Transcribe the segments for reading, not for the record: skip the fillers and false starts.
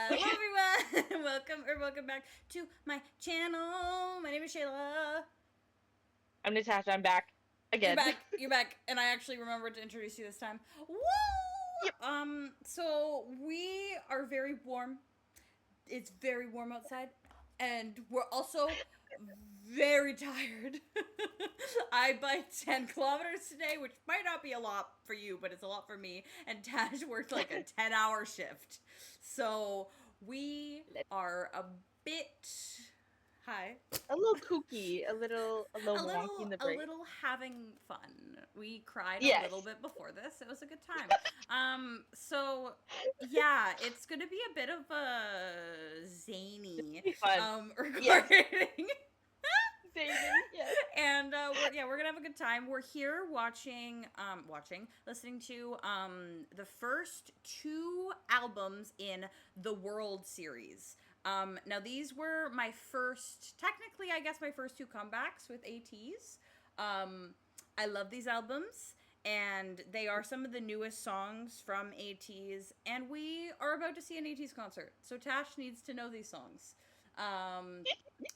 Hello everyone! welcome back to my channel. My name is Shayla. I'm Natasha. I'm back again. You're back, and I actually remembered to introduce you this time. Woo! Yep. So we are very warm. It's very warm outside, and we're also very tired. I biked 10 kilometers today, which might not be a lot for you, but it's a lot for me. And Tash worked like a 10-hour shift. So we are a bit hi. A little kooky, a little wonky in the A brain. little having fun. We cried a Yes. little bit before this. It was a good time. So yeah, it's gonna be a bit of a zany Be fun. recording. Yes. Zany. Yes. And we're gonna have a good time. We're here listening to the first two albums in the World series. Now these were my first, technically, I guess my first two comebacks with ateez. I love these albums, and they are some of the newest songs from ateez. And we are about to see an ateez concert, so Tash needs to know these songs.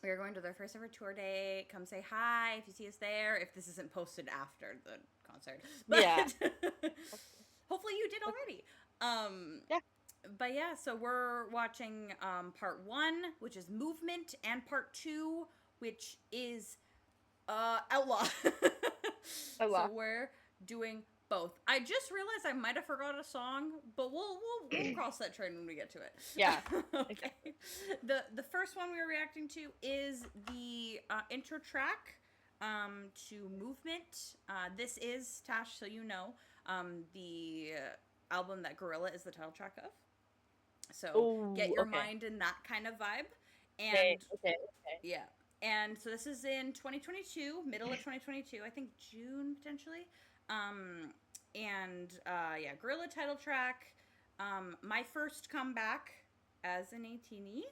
We are going to their first ever tour day. Come say hi if you see us there. If this isn't posted after the concert, but Yeah. hopefully you did already. Yeah. But yeah, so we're watching part 1, which is Movement, and part 2, which is Outlaw. Outlaw. So we're doing both. I just realized I might have forgot a song, but we'll cross that train when we get to it. Yeah. Okay. Exactly. The first one we were reacting to is the intro track to Movement. This is, Tash, so you know, the album that Gorilla is the title track of. So Ooh, get your okay. mind in that kind of vibe. And Okay. yeah. And so this is in 2022, middle of 2022, I think June potentially. Gorilla title track. My first comeback as an ateez.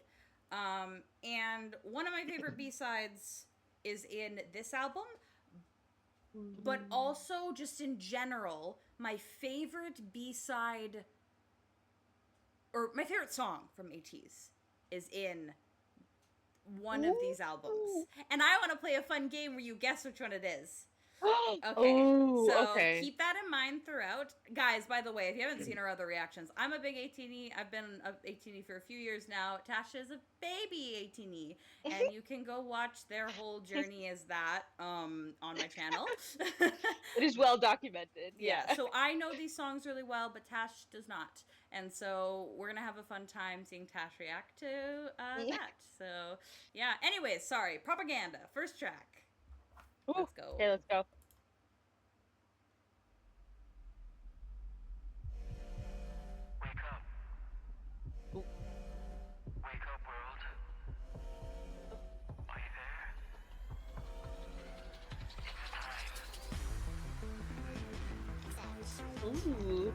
And one of my favorite B-sides is in this album, but also just in general, my favorite B-side, or my favorite song from ateez is in one of these albums. And I want to play a fun game where you guess which one it is. Okay, Oh, so okay. keep that in mind throughout. Guys, by the way, if you haven't seen our other reactions, I'm a big ateez. I've been an ateez for a few years now. Tasha is a baby ateez, and you can go watch their whole journey as that on my channel. It is well documented. Yeah. So I know these songs really well, but Tash does not. And so we're going to have a fun time seeing Tash react to that. So, yeah. Anyways, sorry. Propaganda. First track. Ooh. Let's go. Okay, let's go. Wake up. Ooh. Wake up, world. Are you there? It's time. Ooh.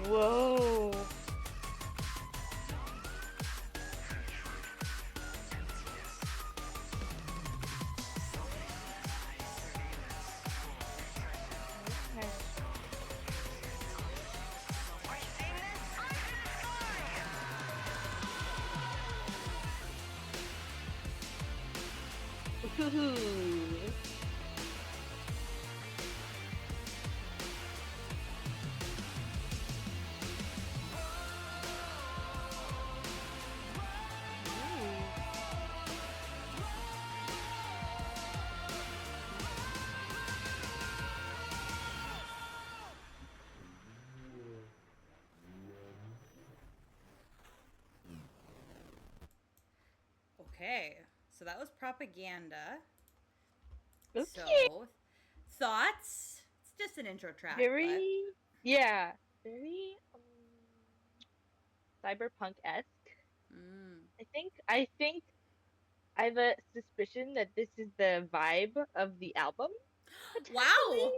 Whoa. Ooh. Okay. So that was propaganda. Okay. So, thoughts? It's just an intro track. Very, yeah, very cyberpunk-esque. I think I have a suspicion that this is the vibe of the album. Wow!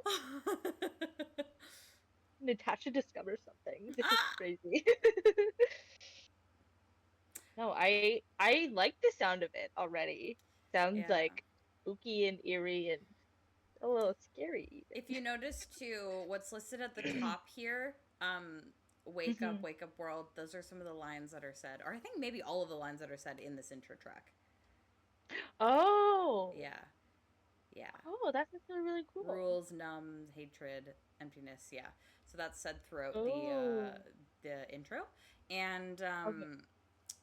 Natasha discovers something. This is crazy. No, I like the sound of it already. Sounds like spooky and eerie and a little scary If even. you notice too, what's listed at the top here, Mhm. wake up world, those are some of the lines that are said. Or I think maybe all of the lines that are said in this intro track. Oh. Yeah. Yeah. Oh, that's actually really cool. Rules, numb, hatred, emptiness. Yeah. So that's said throughout Oh. the intro. And Okay.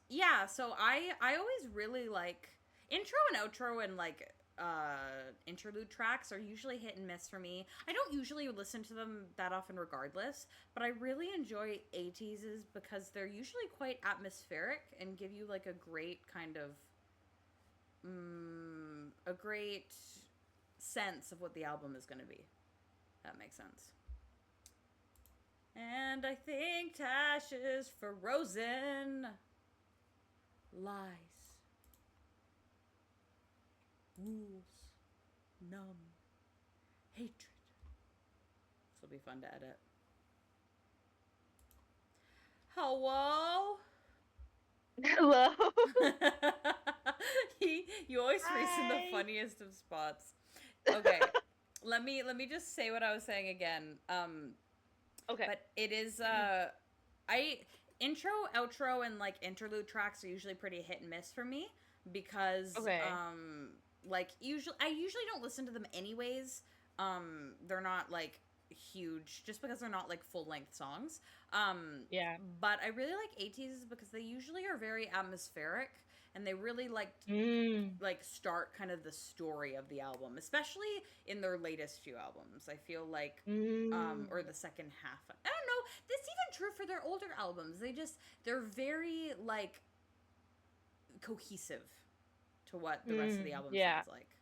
yeah, so I always really like intro and outro and like interlude tracks are usually hit and miss for me. I don't usually listen to them that often regardless, but I really enjoy ateezes because they're usually quite atmospheric and give you like a great kind of a great sense of what the album is going to be. That makes sense. And I think Tash is frozen. Lies. Rules. Numb. Hatred. This will be fun to edit. Hello? Hello. You always face in the Hi. funniest of spots. Okay. let me just say what I was saying again. Okay. But it is I intro, outro, and like interlude tracks are usually pretty hit and miss for me because Okay. like I usually don't listen to them anyways. They're not like huge just because they're not like full length songs. Yeah. But I really like ateezes because they usually are very atmospheric and they really Mm. like start kind of the story of the album, especially in their latest few albums. I feel like Mm. or the second half. I don't know. That's even true for their older albums. They're very like cohesive to what the rest of the album Yeah. sounds like.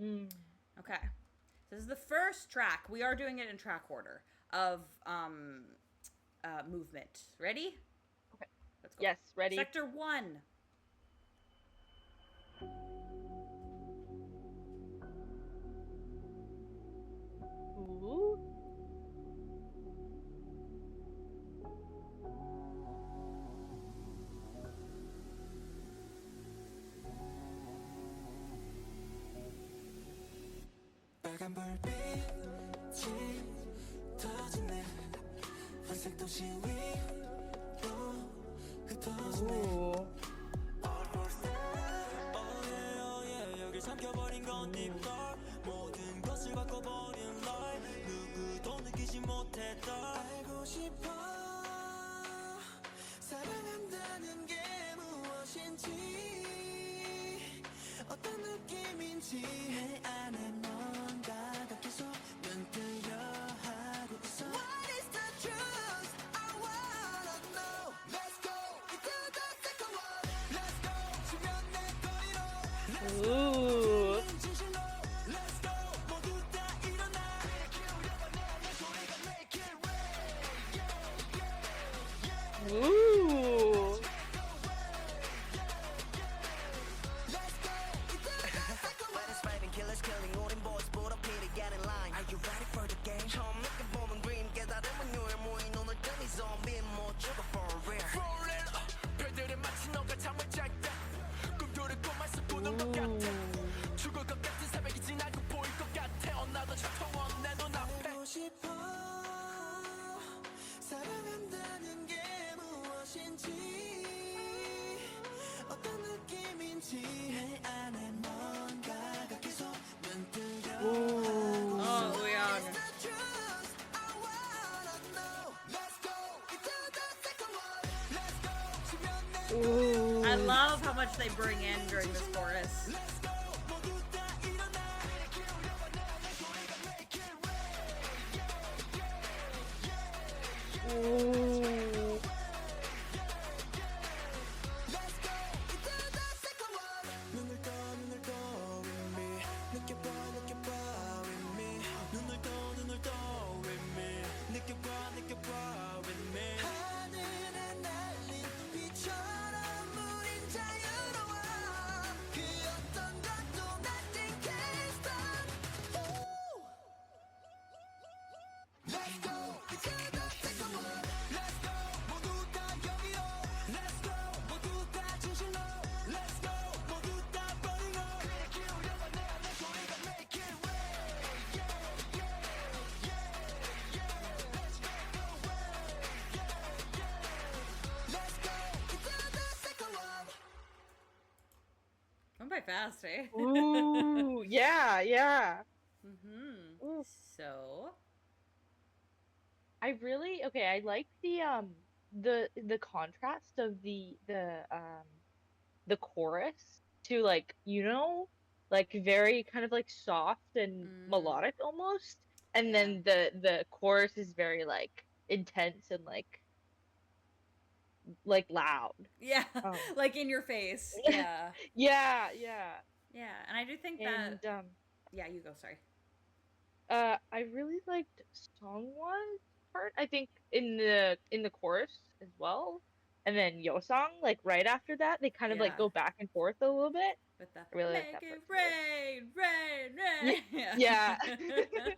Mm. Okay. So this is the first track. We are doing it in track order of movement. Ready? Okay. Let's go. Yes, ready. Sector 1. Ooh. 빨간 불빛이 터지네 회색 도시 위로 흩어지네 Ooh. 여길 삼켜버린 건 deep dark 모든 것을 바꿔버린 날 누구도 느끼지 못했던 알고 싶어 사랑한다는 게 무엇인지 어떤 느낌인지 내 안에 뭔가가 계속 눈뜨려 하고 있어 What is the truth? I wanna know Let's go into the second one Let's go 수면 내 거리로 Let's go Ooh. 진실로 Let's go 모두 다 일어나 키우려고 내내 소리가 make it rain Ooh. Let's go into the second one When it's fighting killers killing 우린 boys put up in get in line Are you ready for the game? 처음 느껴보는 dream 깨달음은 유일 모인 오늘 뜬이 zombie 못 죽어 for real For real 별들은 마치 너가 잠을 잘때 꿈들을 꿈에서 꾸는 것 같아 죽을 것 같은 새벽이 지나고 보일 것 같아 나도 저통원 내 눈앞에 알고 싶어 사랑한다는 게 무엇인지 어떤 느낌인지 내 안에 뭔가가 계속 눈뜨려 Ooh. Oh, Leon. It's the truth I wanna know Let's go into the second one Let's go 수면 내 Ooh. I love how much they bring in during this chorus. Let's go 모두 다 일어나 키우려고 내내 소리가 make it rain Ooh. Let's go into the second one 눈을 떠 with me 느껴봐 with me 눈을 떠 with me 느껴봐 with me 하늘에 날린 빛처럼 우린 자유로워 그 어떤 것도 nothing can stop Ooh. Let's go into the second one Let's go 모두 다 여기로 Let's go 모두 다 진실로 Let's go 모두 다 버리고 키우려고 내가 quite fast, eh? Ooh, yeah. Mm-hmm. Ooh. So, I like the contrast of the chorus to like, like very kind of like soft and mm, melodic almost. And yeah. then the chorus is very like intense and like loud. Yeah, Um like in your face. Yeah. yeah. Yeah, and I do think that, And yeah, you go, sorry. I really liked song one part. I think in the chorus as well. And then Yosong, like right after that, they kind of like Yeah. go back and forth a little bit. With the I really like make that it part too. rain, rain, Yeah, rain. Yeah. yeah.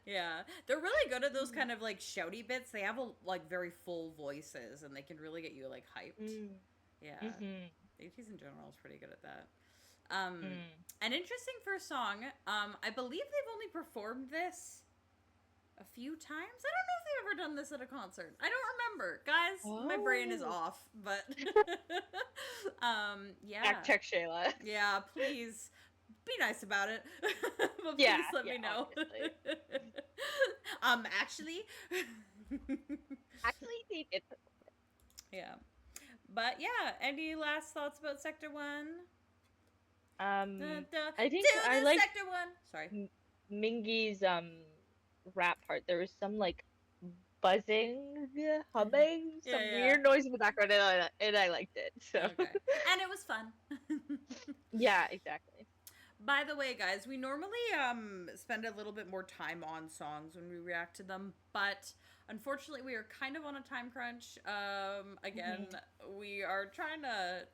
Yeah. They're really good at those kind of like shouty bits. They have like very full voices and they can really get you like hyped. Mm, Yeah. mm-hmm. ATEEZ in general is pretty good at that. Um, Mm. an interesting first song. I believe they've only performed this a few times. I don't know if they've ever done this at a concert. I don't remember. Guys, my brain is Oh. off, but yeah. Fact check Shayla. Yeah, please be nice about it. But Yeah, please let yeah, me know. obviously. Actually Actually, they did. yeah. But yeah, any last thoughts about Sector 1? Um, Da, I think do I the like Sector 1. Sorry. Mingy's rap part. There was some like buzzing, humming, some Yeah. weird noise in the background, and I liked it. So Okay. And it was fun. yeah, exactly. By the way, guys, we normally spend a little bit more time on songs when we react to them, but unfortunately we are kind of on a time crunch. Again, we are trying to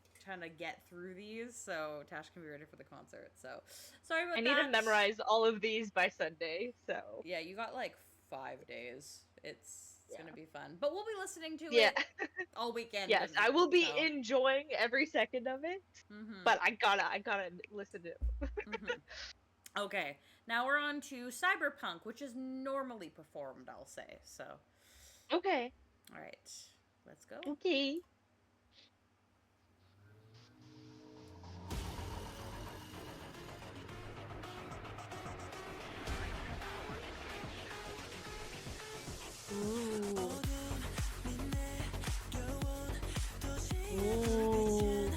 get through these so Tash can be ready for the concert. So sorry about I that. need to memorize all of these by Sunday. So Yeah, you got like 5 days. It's yeah. gonna be fun, but we'll be listening to Yeah. it all weekend. Yes, and I will be so- enjoying every second of it, Mhm. but I gotta listen to it. Mhm. Okay, now we're on to Cyberpunk, which is normally performed, I'll say. So, Okay. all right, let's go. Okay. Ooh. Ooh.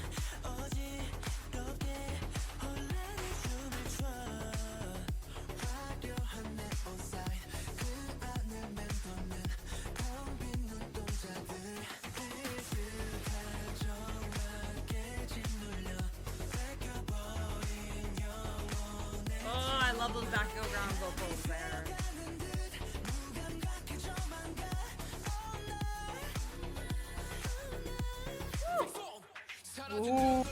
Oh, I love those background vocals there. Ooh.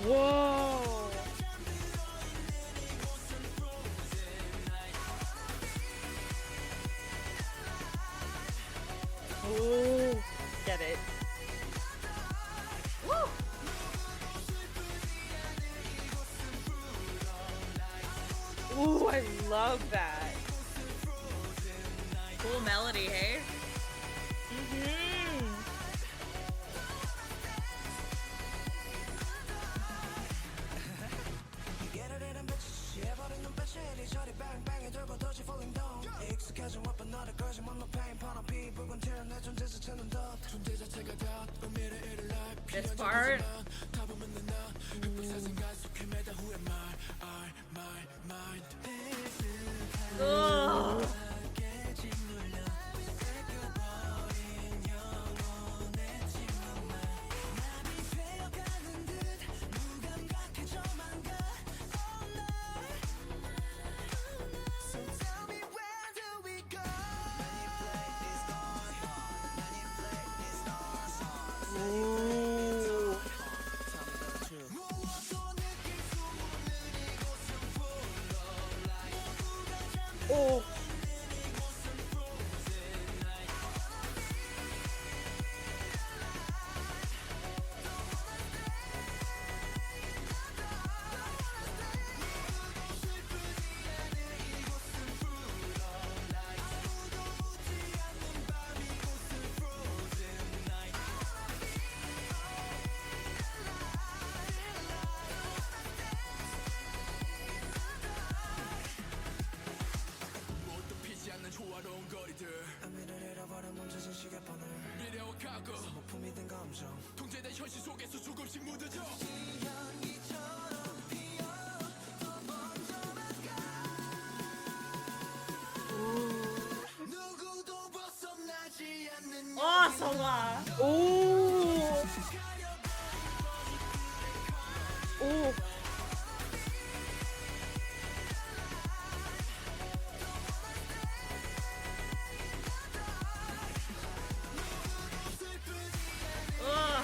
Whoa. Ooh. Get it. Woo! Ooh, I love that. Cool melody, hey? Mm-hmm. This part. Ugh. Ooh. Oh 의미를 잃어버린 멈춰진 시계번호 미래와 과거 소모품이 된 감정 통제된 현실 속에서 조금씩 묻어져 누구도 벗어나지 않는 성화. 오. 오. 어. 아.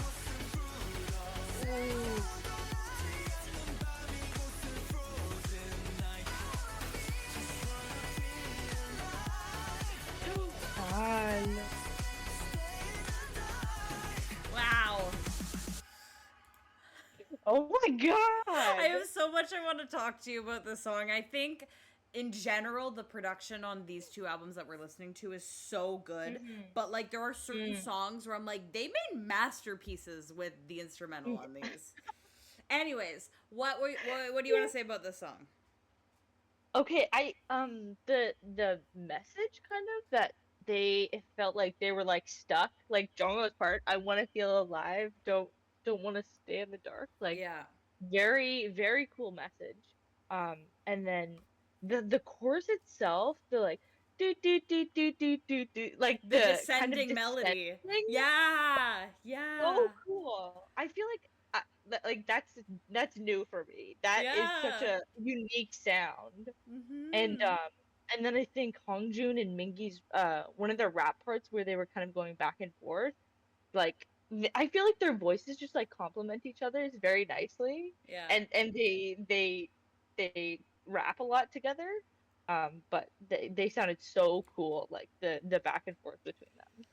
Wow. Oh my god. I have so much I want to talk to you about this song. I think in general the production on these two albums that we're listening to is so good, but like there are certain songs where I'm like they made masterpieces with the instrumental on these. Anyways, what do you want to say about this song? Okay, the message kind of that it felt like they were like stuck, like Jongho's part, I want to feel alive, don't want to stay in the dark. Like Yeah. very, very cool message. And then the chorus itself, the like do like The the kind of descending melody. descending, Yeah. Yeah. so cool. I feel like like that's new for me. That is such Yeah. a unique sound. And Mhm. and then I think Hongjun and Mingi's one of their rap parts where they were kind of going back and forth, like I feel like their voices just like complement each other's very nicely, Yeah. and they rap a lot together. But they sounded so cool, like the back and forth between them.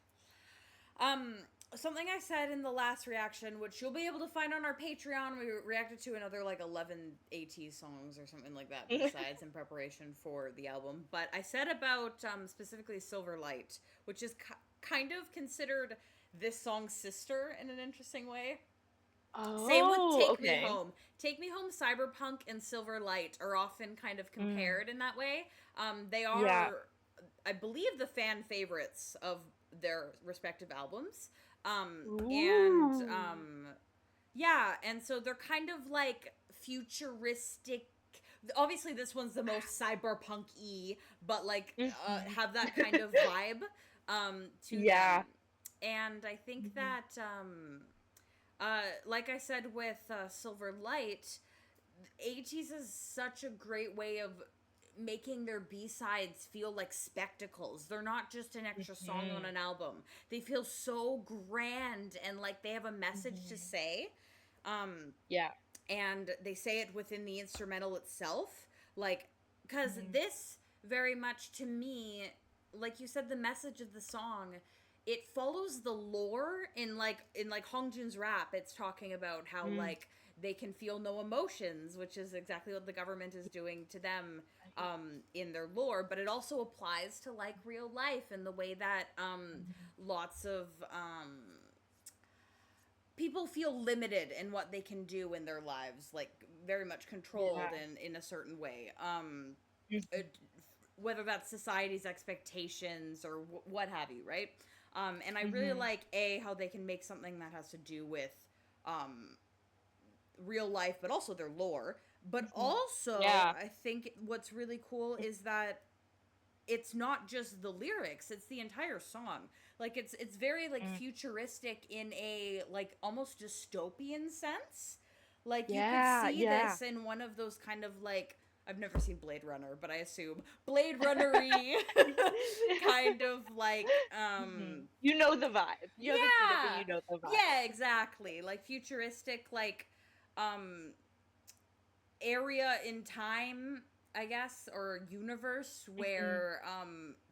Um, Something I said in the last reaction, which you'll be able to find on our Patreon, we reacted to another like 11 ateez songs or something like that besides in preparation for the album. But I said about specifically Silver Light, which is kind of considered this song's sister in an interesting way. Same with Oh, Take Me okay. Home. Take Me Home, Cyberpunk, and Silver Light are often kind of compared in that way. They are, Yeah. I believe, the fan favorites of their respective albums. Ooh. Yeah, and so they're kind of like futuristic. Obviously, this one's the most cyberpunk-y, but like have that kind of vibe to Yeah. them. And I think that, like I said with Silver Light, ateez is such a great way of making their B-sides feel like spectacles. They're not just an extra song on an album. They feel so grand and like they have a message to say. Yeah. And they say it within the instrumental itself. Like, because this very much to me, like you said, the message of the song, it follows the lore in like Hongjun's rap. It's talking about how like they can feel no emotions, which is exactly what the government is doing to them in their lore, but it also applies to like real life and the way that lots of people feel limited in what they can do in their lives, like very much controlled in a certain way. Whether that's society's expectations or what have you, right? And I really like how they can make something that has to do with real life, but also their lore. But also, I think what's really cool is that it's not just the lyrics; it's the entire song. Like it's very like futuristic in a like almost dystopian sense. Like you could see this in one of those kind of like, I've never seen Blade Runner, but I assume Blade Runner-y kind of like you know the vibe. You haven't seen it, but you know the vibe. Yeah, exactly. Like futuristic, like area in time, I guess, or universe where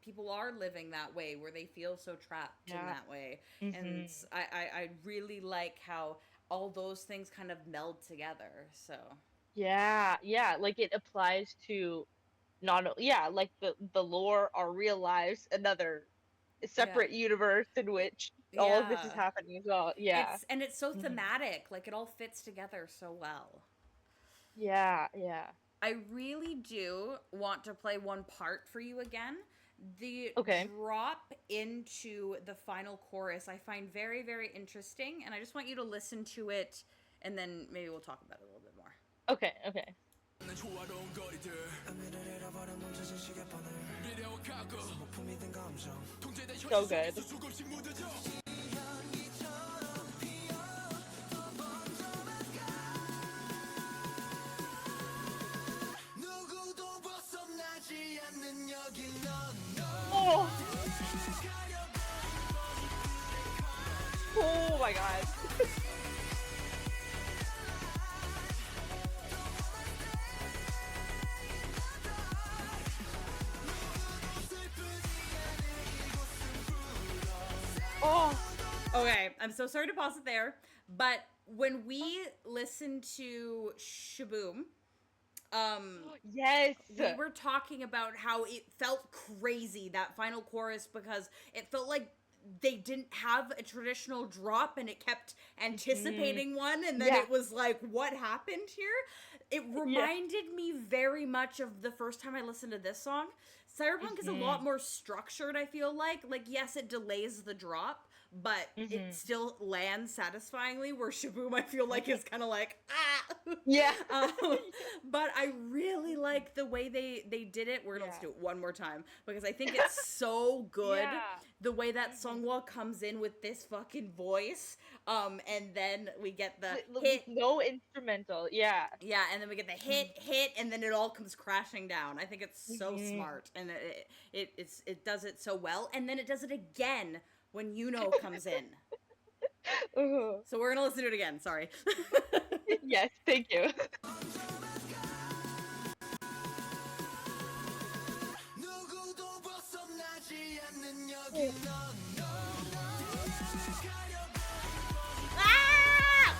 people are living that way, where they feel so trapped in that way. And I really like how all those things kind of meld together. So Yeah, like it applies to like the lore, our real lives, another separate universe in which all of this is happening as well. Yeah. It's so thematic, like it all fits together so well. Yeah. I really do want to play one part for you again. The Okay. drop into the final chorus I find very, very interesting, and I just want you to listen to it, and then maybe we'll talk about it a little bit more. Okay. Okay. So good. Oh. Oh my god. Oh. Okay, I'm so sorry to pause it there, but when we listened to Shaboom, Yes. we were talking about how it felt crazy, that final chorus, because it felt like they didn't have a traditional drop and it kept anticipating one, and then Yeah. it was like, what happened here? It reminded me very much of the first time I listened to this song. Cyberpunk is a lot more structured, I feel like. Like, yes, it delays the drop, but it still lands satisfyingly, where Shaboom, I feel like, is kind of like, ah! Yeah. But I really like the way they did it. We're gonna let's do it one more time, because I think it's so good. Yeah. The way that Sungwoo comes in with this fucking voice, and then we get the hit. No instrumental. Yeah. Yeah, and then we get the hit, and then it all comes crashing down. I think it's so smart, and it does it so well, and then it does it again when Yuno comes in. So we're gonna listen to it again. Sorry. Yes, thank you. Ah!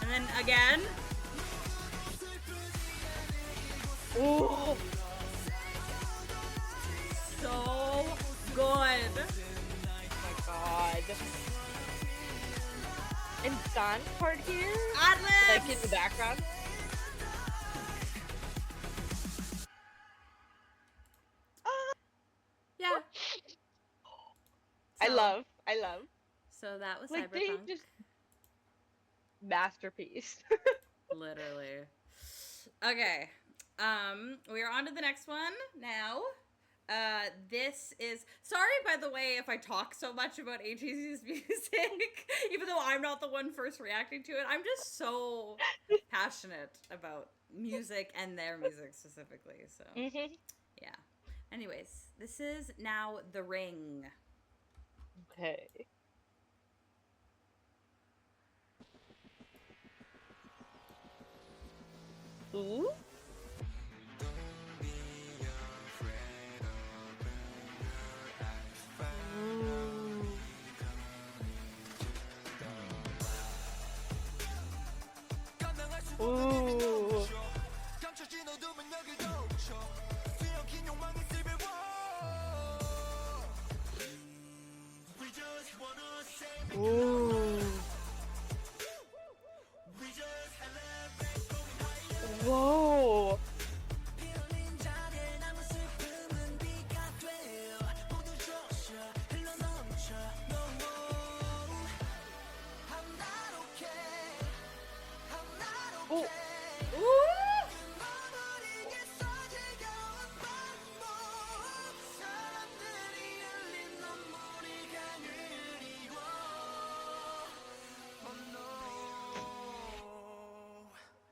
And then again. Ooh. So good. Oh my god. And San's part here? Ad-libs! Like in the background? Yeah. I So- love. So that was Like, Cyberpunk. they just... Masterpiece. Literally. Okay. We are on to the next one now. This is sorry, by the way, if I talk so much about ateez's music, even though I'm not the one first reacting to it. I'm just so passionate about music and their music specifically. So yeah. Anyways, this is now The Ring. Okay. Ooh. Ooh. Ooh. Whoa. Oh.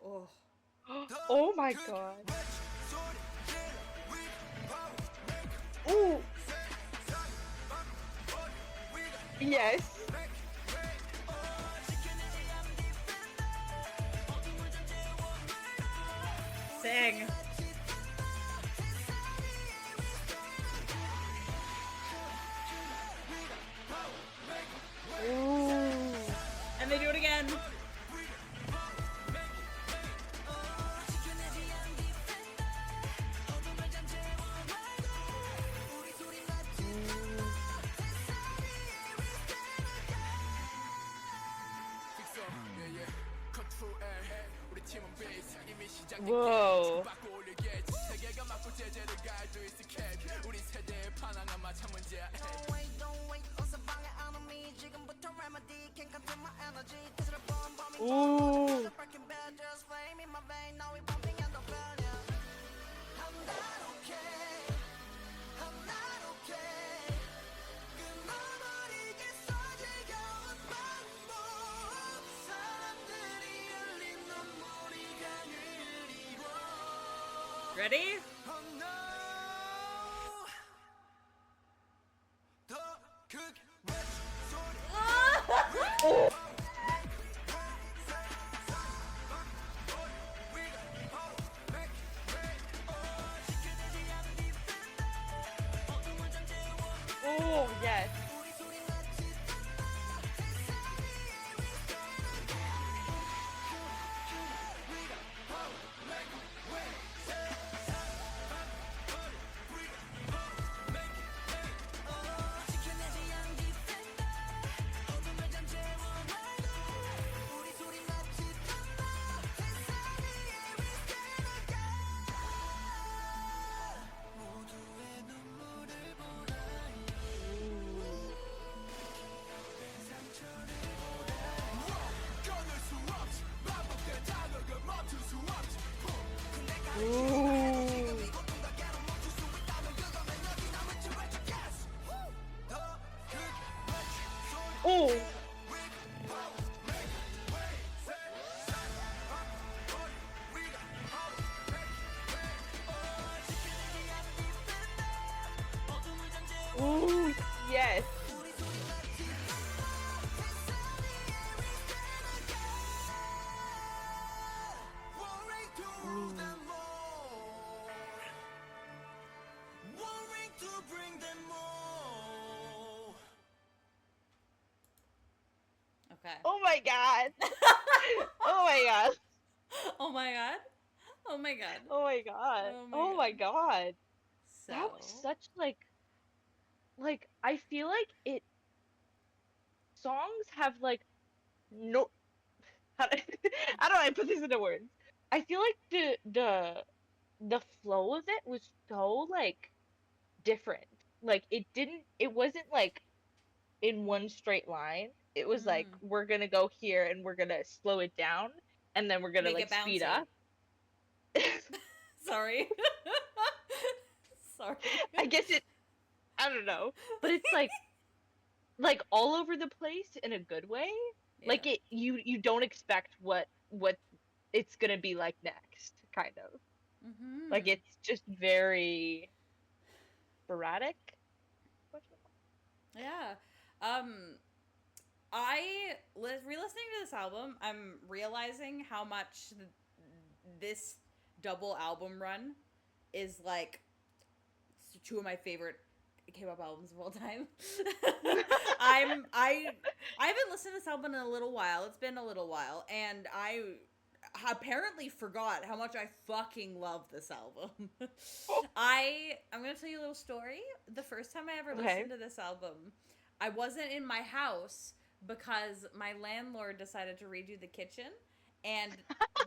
Oh. Oh my god. Ooh. Yes. Sing. Ooh. And they do it again. Whoa. Ooh. Ready? Oh, yes. Ooh. Oh. Ooh, yes. Okay. Oh my god. Oh my god. Oh my god. Oh my god. Oh my god. Oh my Oh my god. god. So. That was such like I feel like it songs have like no how do, how do I put this into words? I feel like the flow of it was so like different. Like it wasn't like in one straight line. It was like Mm. we're gonna go here and we're gonna slow it down and then we're gonna Make like it speed bouncy. up. Sorry. Sorry. I guess I don't know. But it's like all over the place in a good way. Yeah. Like you don't expect what it's gonna be like next, kind of. Like Mm-hmm. it's just very sporadic. Yeah. Um, re-listening to this album, I'm realizing how much this double album run is like two of my favorite K-pop albums of all time. I haven't listened to this album in a little while. It's been a little while, and I apparently forgot how much I fucking love this album. I'm gonna tell you a little story. The first time I ever Okay. listened to this album, I wasn't in my house because my landlord decided to redo the kitchen and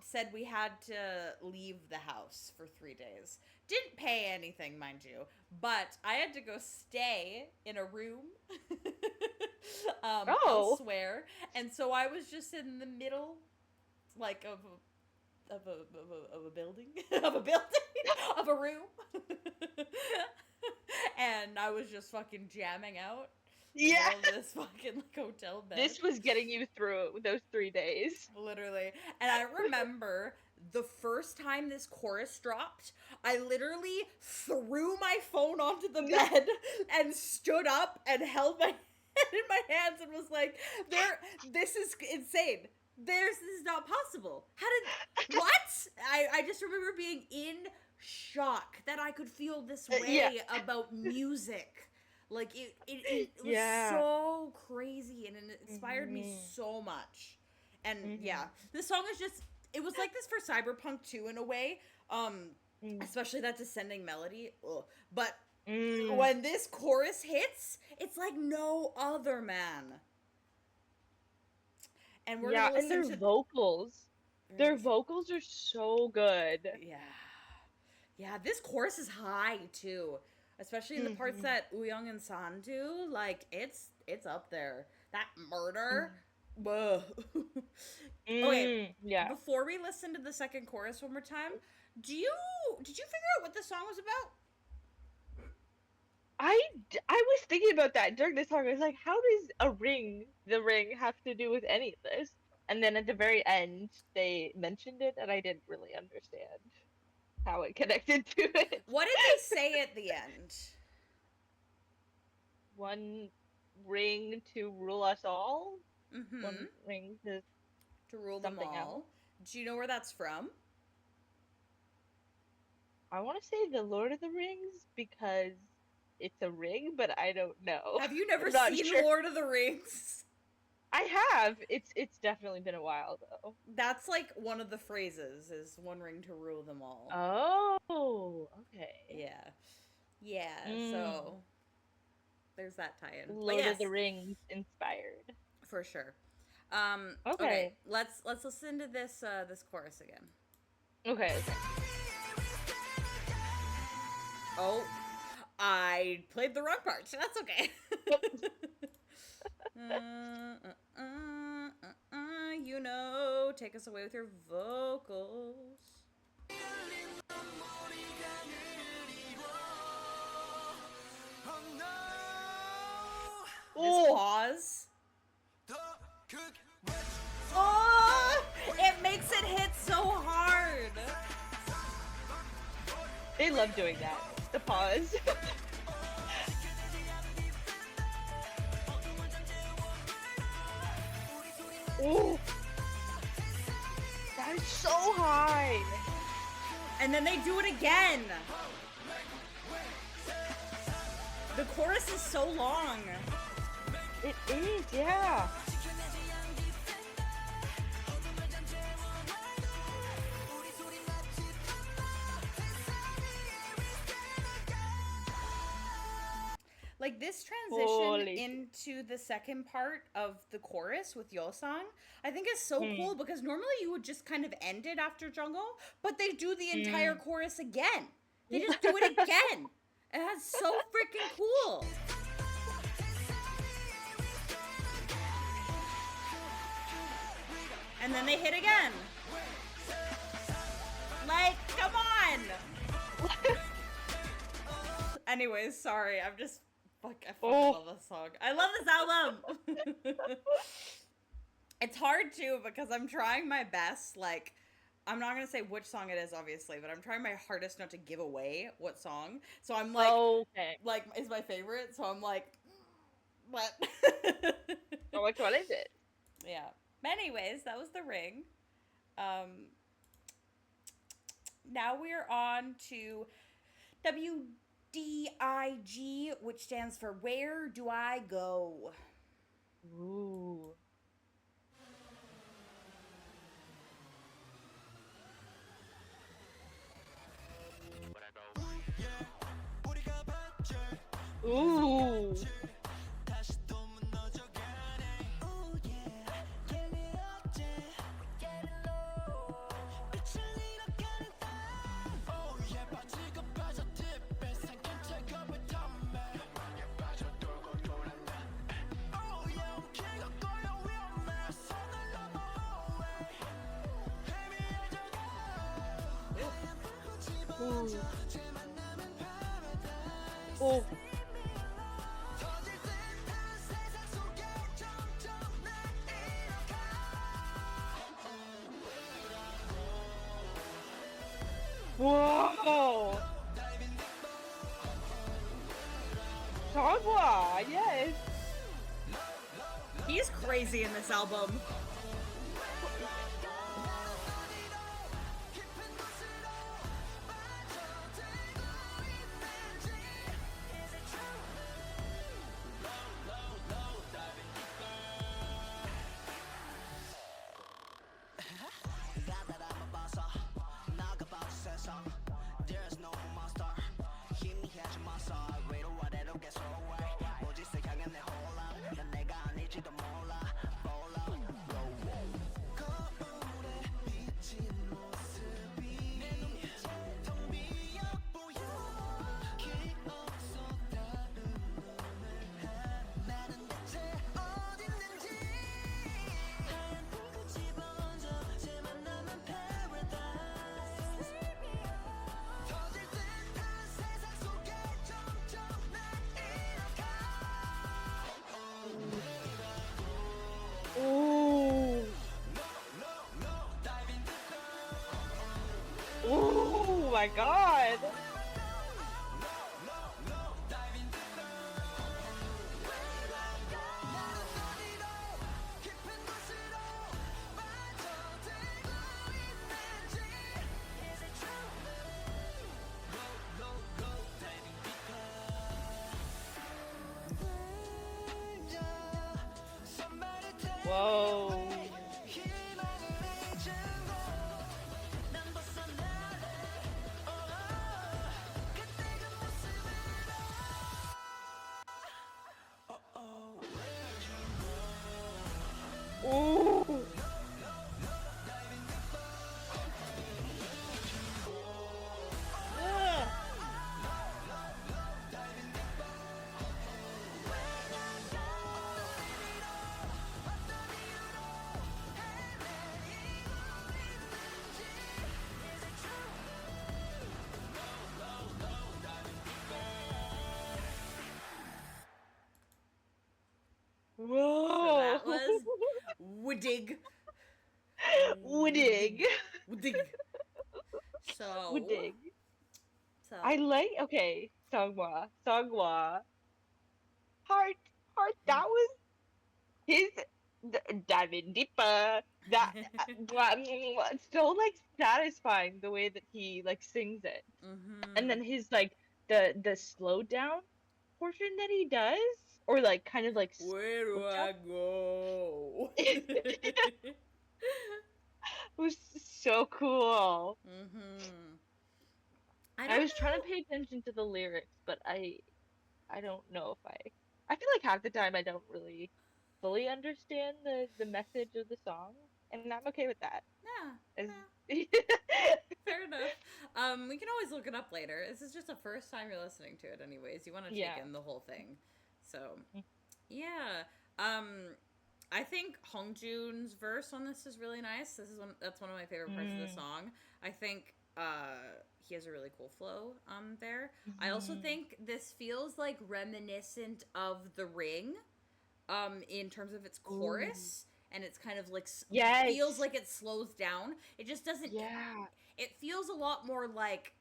said we had to leave the house for 3 days. Didn't pay anything, mind you, but I had to go stay in a room Oh. elsewhere, and so I was just in the middle, like of a building of a building of a room, and I was just fucking jamming out. Yeah. This fucking like hotel bed. This was getting you through those 3 days. Literally. And I remember the first time this chorus dropped, I literally threw my phone onto the bed and stood up and held my head in my hands and was like, this is insane. This is not possible. What? I just remember being in shock that I could feel this way about music. Like it was so crazy and it inspired me so much. And yeah, this song is just, it was like this for Cyberpunk too in a way. Especially that descending melody. Ugh. But when this chorus hits, it's like no other, man. And we're gonna and listen their to vocals. Their vocals are so good. Yeah. Yeah, this chorus is high too. Especially in the parts Mm-hmm. that Uyong and San do. Like, it's up there. That murder. Whoa. Okay, Yeah. before we listen to the second chorus one more time, did you figure out what this song was about? I was thinking about that during this song. I was like, how does the ring, have to do with any of this? And then at the very end, they mentioned it, and I didn't really understand how it connected to it. What did they say at the end? One ring to rule us all. Mm-hmm. One ring to To rule them something else. all. Do you know where that's from? I want to say the Lord of the Rings because it's a ring, but I don't know. Have you never I'm not seen sure. Lord of the Rings? I have. It's definitely been a while though. That's like one of the phrases is one ring to rule them all. Oh, okay. Yeah. Yeah, so there's that tie-in. But Lord yes, of the Rings inspired. for sure. Okay. Let's listen to this this chorus again. Okay. Oh, I played the wrong part. So that's okay. You know, take us away with your vocals. This pause. Oh, it makes it hit so hard. They love doing that. The pause. Ooh. That is so high. And then they do it again. The chorus is so long. It is, yeah. Like this transition Holy into the second part of the chorus with Yosang, I think is so cool because normally you would just kind of end it after Jungle, but they do the entire chorus again. They just do it again. And that's so freaking cool. And then they hit again. Like, come on. Anyways, sorry. I'm just I fucking love this song. I love this album. It's hard too because I'm trying my best. Like, I'm not gonna say which song it is, obviously, but I'm trying my hardest not to give away what song. So I'm like, like is my favorite. So I'm like, what? So which one is it? Yeah. But anyways, that was The Ring. Now we're on to WDIG, which stands for Where Do I Go? Ooh. Ooh. Ooh. Oh. Whoa! Outlaw, yes. He's crazy in this album. Oh my god. Whoa. Ooh. Ugh. So Whoa. that was WDIG. WDIG. WDIG. So, WDIG. so I like, okay, Songwa. Heart, that was his diving deeper. That it's so like satisfying the way that he like sings it, and then mm-hmm. his like the slow down portion that he does, or like kind of like Where do slow down. I go? It was so cool. mm-hmm. I I don't was trying to know. pay attention to the lyrics, but I don't know if I feel like half the time I don't really fully understand the message of the song, and I'm okay with that. Yeah, As yeah, fair enough. We can always look it up later. This is just the first time you're listening to it, anyways. You want to take yeah. in the whole thing, so yeah. Um, I think Hongjoon's verse on this is really nice. That's one of my favorite parts of the Mm. song. I think he has a really cool flow there. I also Mhm. think this feels like reminiscent of The Ring in terms of its Ooh. chorus, and it's kind of like feels Yes. like it slows down. It just doesn't. Yeah. It feels a lot more like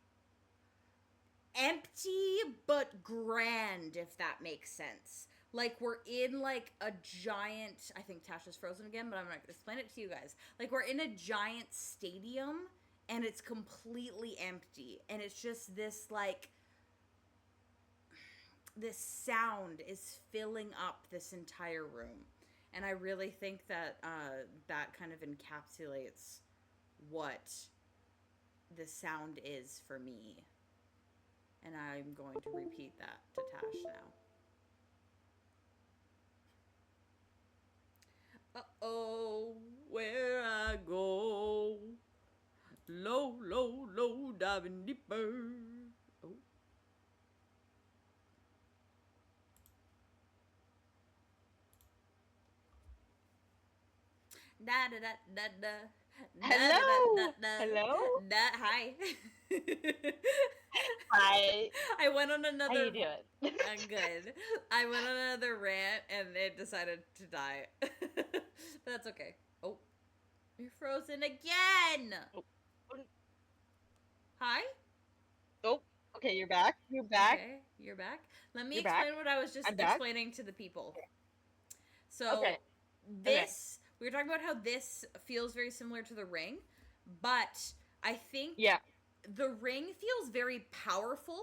empty but grand, if that makes sense. Like we're in like a giant. I think Tasha's frozen again, but I'm gonna explain it to you guys. Like we're in a giant stadium and it's completely empty, and it's just this like this sound is filling up this entire room, and I really think that that kind of encapsulates what the sound is for me, and I'm going to repeat that to Tash now. Uh-oh, where I go, low, low, low, diving deeper. Oh. Da da da da da. Da da da da Hello. da. Hello. Da hi. Hi. I went on How another. you doing? I'm good. I went on another rant and it decided to die. But that's okay. Oh, you're frozen again. Oh, Hi. oh, okay, you're back. You're back. Okay, you're back. Let me You're back. explain what I was just I'm back. explaining to the people. Okay. So, Okay. we were talking about how this feels very similar to The Ring, but I think Yeah. The Ring feels very powerful,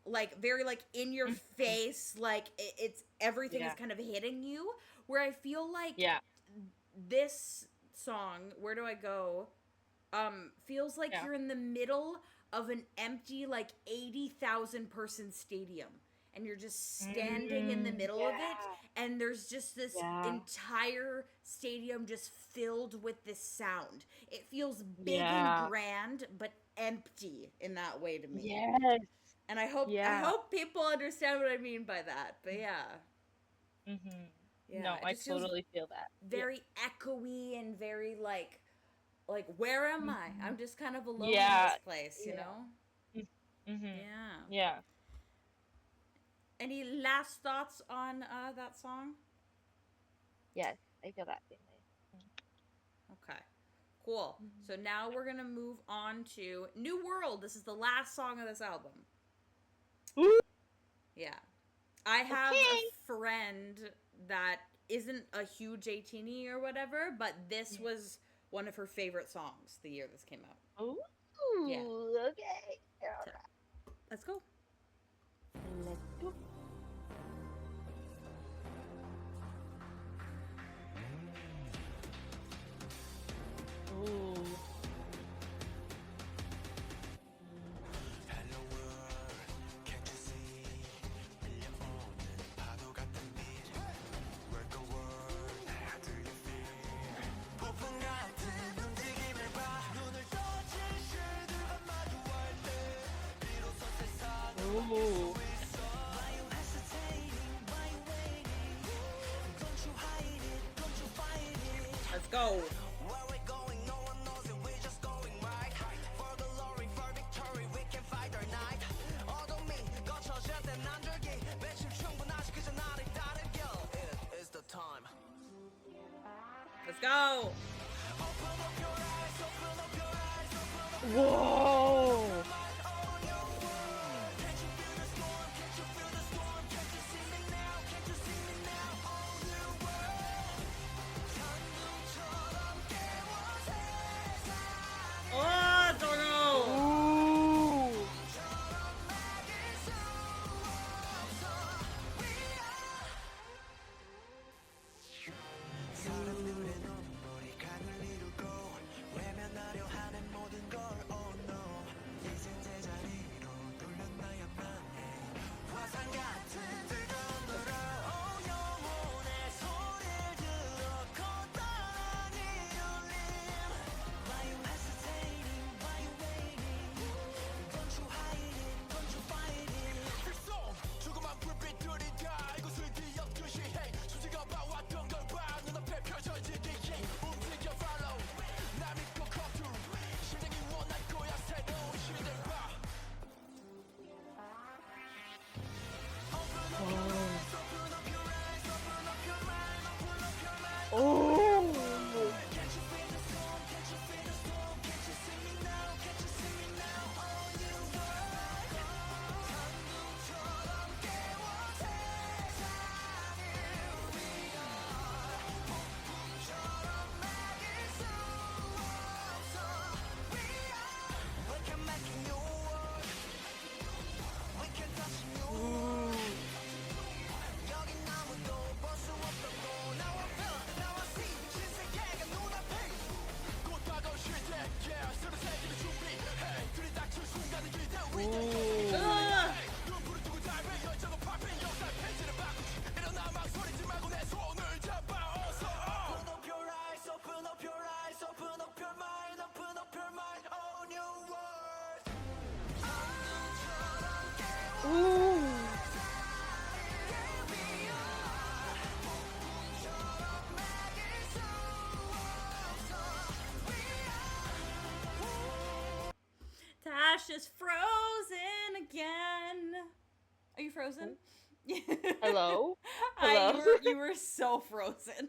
like very like in your Mhm. face, like it's everything is Yeah. kind of hitting you. Where I feel like Yeah. this song, Where Do I Go, feels like Yeah. you're in the middle of an empty like 80,000 person stadium, and you're just standing in the middle of it, Yeah. and there's just this Yeah. entire stadium just filled with this sound. It feels big and Yeah. grand but empty in that way to me. Yes. And I Yeah. hope people understand what I mean by that. But yeah. Mhm. Yeah, No, it I just feels totally feel that. Yeah. very echoey and very like where am I? Mhm. I'm just kind of alone in Yeah. this place, you Yeah. know? Mhm. Yeah. Yeah. Any last thoughts on that song? Yes, I feel that feeling. Okay. Cool. So now we're gonna move on to New World. This is the last song of this album. Ooh. Yeah. I have Okay. a friend that isn't a huge ATE or whatever, but this was one of her favorite songs the year this came out. Ooh. Yeah. Okay. So, let's go. Let's go. Ooh. Hello world, can't you see? 밀려오는 파도 같은 빛. Work a world, how do you feel? 폭풍 같은 움직임을 봐. 눈을 떠진 실들과 마주할 때 비로소 세상을 Ooh. Why you hesitating? Why you waiting? Don't you hide it? Don't you fight it? Let's go. Where we going? No one knows it. We're just going right. For glory, for victory, we can fight our night. 어둠이 거쳐질 땐 안들기. 배출 충분하지 그저 나를 따르겨. It is the time. Let's go. Open up your eyes, open up your eyes, open up Whoa. your mind. Oh, your world. Can't you feel the storm? Can't you feel the storm? Can't you see me now? Can't you see me now? Oh, new world. 천둥처럼 깨워 세상을. Oh, Dorno. Ooh. 사람들의 눈물이 강을 이루고 외면하려 하는 모든 걸 Oh no 이젠 제자리로 돌려놔야만 해 화산 같은 뜨거운 너로 Oh 영혼의 소리를 들어 커다란 이 울림 Why you hesitating? Why you waiting? Don't you hide it? Don't you fight it? 필송 조그만 불빛들이 다 이곳을 뒤엎듯이 Hey 수지가 봐왔던 걸 봐 눈앞에 펼쳐지기 움직여 follow 날 믿고 come through 심장이 원할 거야 새로운 시대를 봐 Open up your eyes, open up your eyes, open up your mind, open up your mind Ooh. Can't you feel the storm? Can't you feel the storm? Can't you see me now? Can't you see me now? Oh new world 천둥처럼 깨워 세상을 위하 폭풍처럼 막을 수 없어 We can make a new world We can touch a new world 여긴 아무도 볼 수 없다고 Now I feel, now I see 신세계가 눈앞에 곧 다가올 시대 Yeah 새로 새기는 준비해 들이닥칠 순간을 기대 We 눈부를 뜨고 달배 열정은 팝힌 역사의 페이지를 바꾸지 일어나 망설이지 말고 내 손을 잡아 어서 Open up your eyes, open up your eyes, open up your mind, open up your mind Oh new world 천둥처럼 깨워 Ooh. Tash is frozen again. Are you frozen? Hello? Hi, Hello? you were so frozen.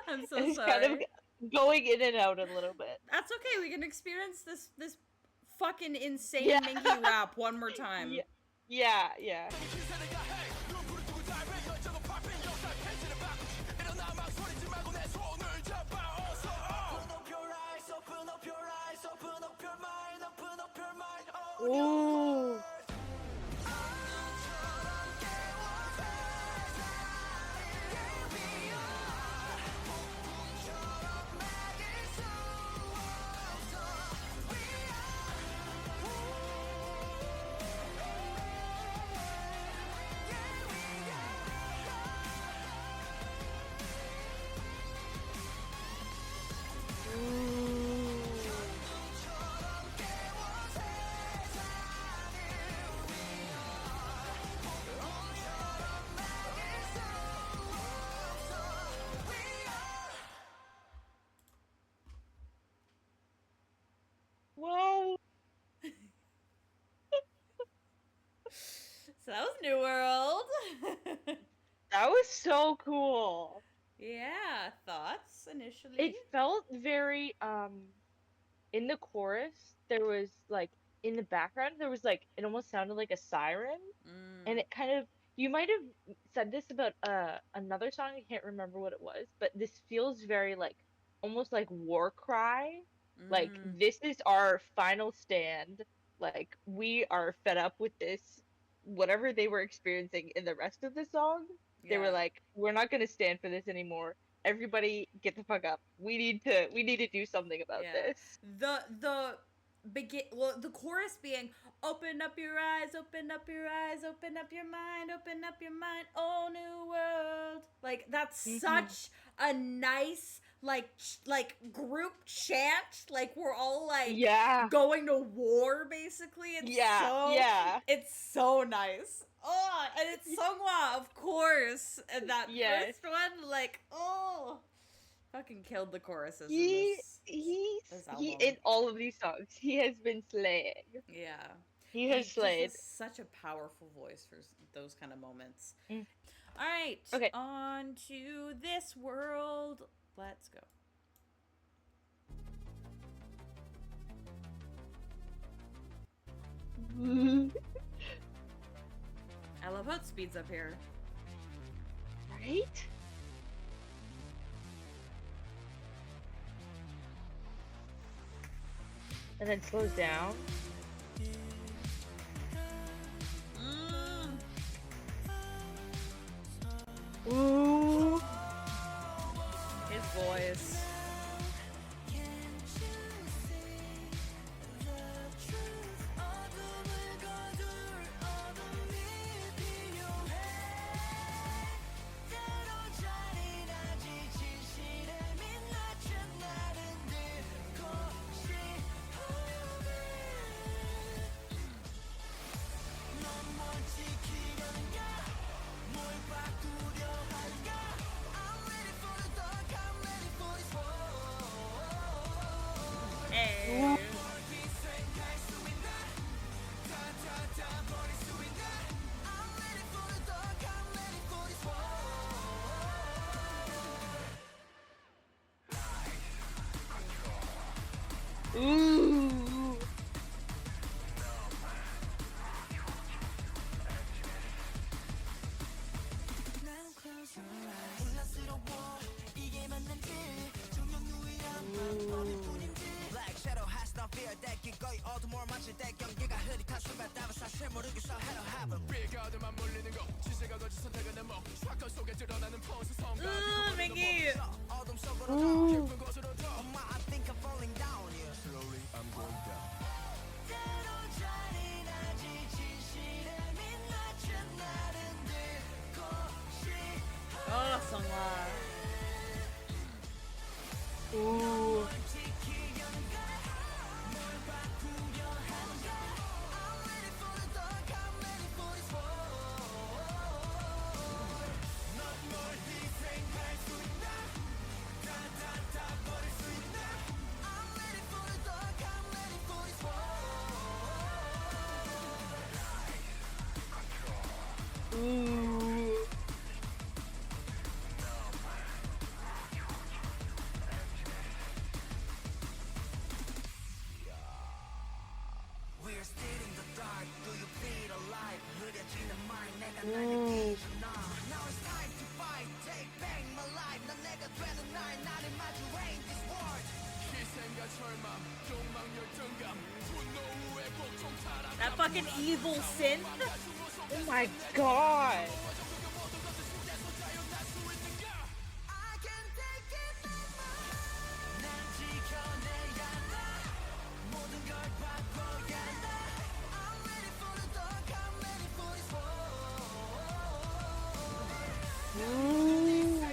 I'm so It's sorry. kind of going in and out a little bit. That's okay. We can experience this fucking insane Yeah. Minky rap one more time. Yeah. Yeah. 눈부를 뜨고 달배 열정은 팝힌 역사의 페이지를 바꾸지 일어나 망설이지 말고 내 손을 잡아 어서 Open up your eyes, open up your eyes, open up your mind, open up your mind Oh Ooh. Whoa. So that was New World. That was so cool. Yeah, thoughts initially? It felt very in the chorus there was like in the background there was like it almost sounded like a siren, and Mm, it kind of you might have said this about another song, I can't remember what it was, but this feels very like almost like war cry, like mm, this is our final stand, like we are fed up with this, whatever they were experiencing in the rest of the song. They were yeah. like, we're not going to stand for this anymore, everybody get the fuck up, we need to do something about Yeah. this. The the chorus being open up your eyes, open up your eyes, open up your mind, open up your mind, oh new world. Like that's Hmm. such a nice like group chant. Like we're all like Yeah, going to war basically. yeah, yeah, It's so nice. Oh, and it's Sungwa, of course. And that yes. first one, like, oh, fucking killed the choruses in He this he album. in all of these songs, he has been slaying. Yeah. He has He just slayed. has such a powerful voice for those kind of moments. Mm. All right, Okay. on to this world. Let's go. I love how it speeds up here. Right? And then slows down. Mm. Ooh. His voice. Ooh. Hey. Ooh. Black shadow has no fear that 기꺼이 어둠을 맞을 때 경계가 흐릿한 순간 답은 사실 모르겠어 hello heaven 브리가드만 몰리는 거 지세가 거짓 선택은 내몸 샷건 속에 드러나는 포스 성과 Mickey. 어둠 속으로 Ooh. 깊은 곳으로 더 엄마 I think I'm falling down here Slowly I'm going down 때론 잔인하지 진실에 민낯은 나는 듣고 싶어 Oh, Sungwa. Ooh. Ooh. We're still in the dark do you feel alive 느려지는 mind 내가 날 Ooh. 느끼잖아 Now it's time to fight take back my life 난 내가 되는 날 나를 마주해 in this world 희생과 절망 욕망 열등감 분노 후회복 총탈한 That fucking evil synth. Oh my god. I can take it no more 난 지켜내야 돼 모든 걸 바꿔야 돼 I'm ready for the dark I'm ready for this war Ooh.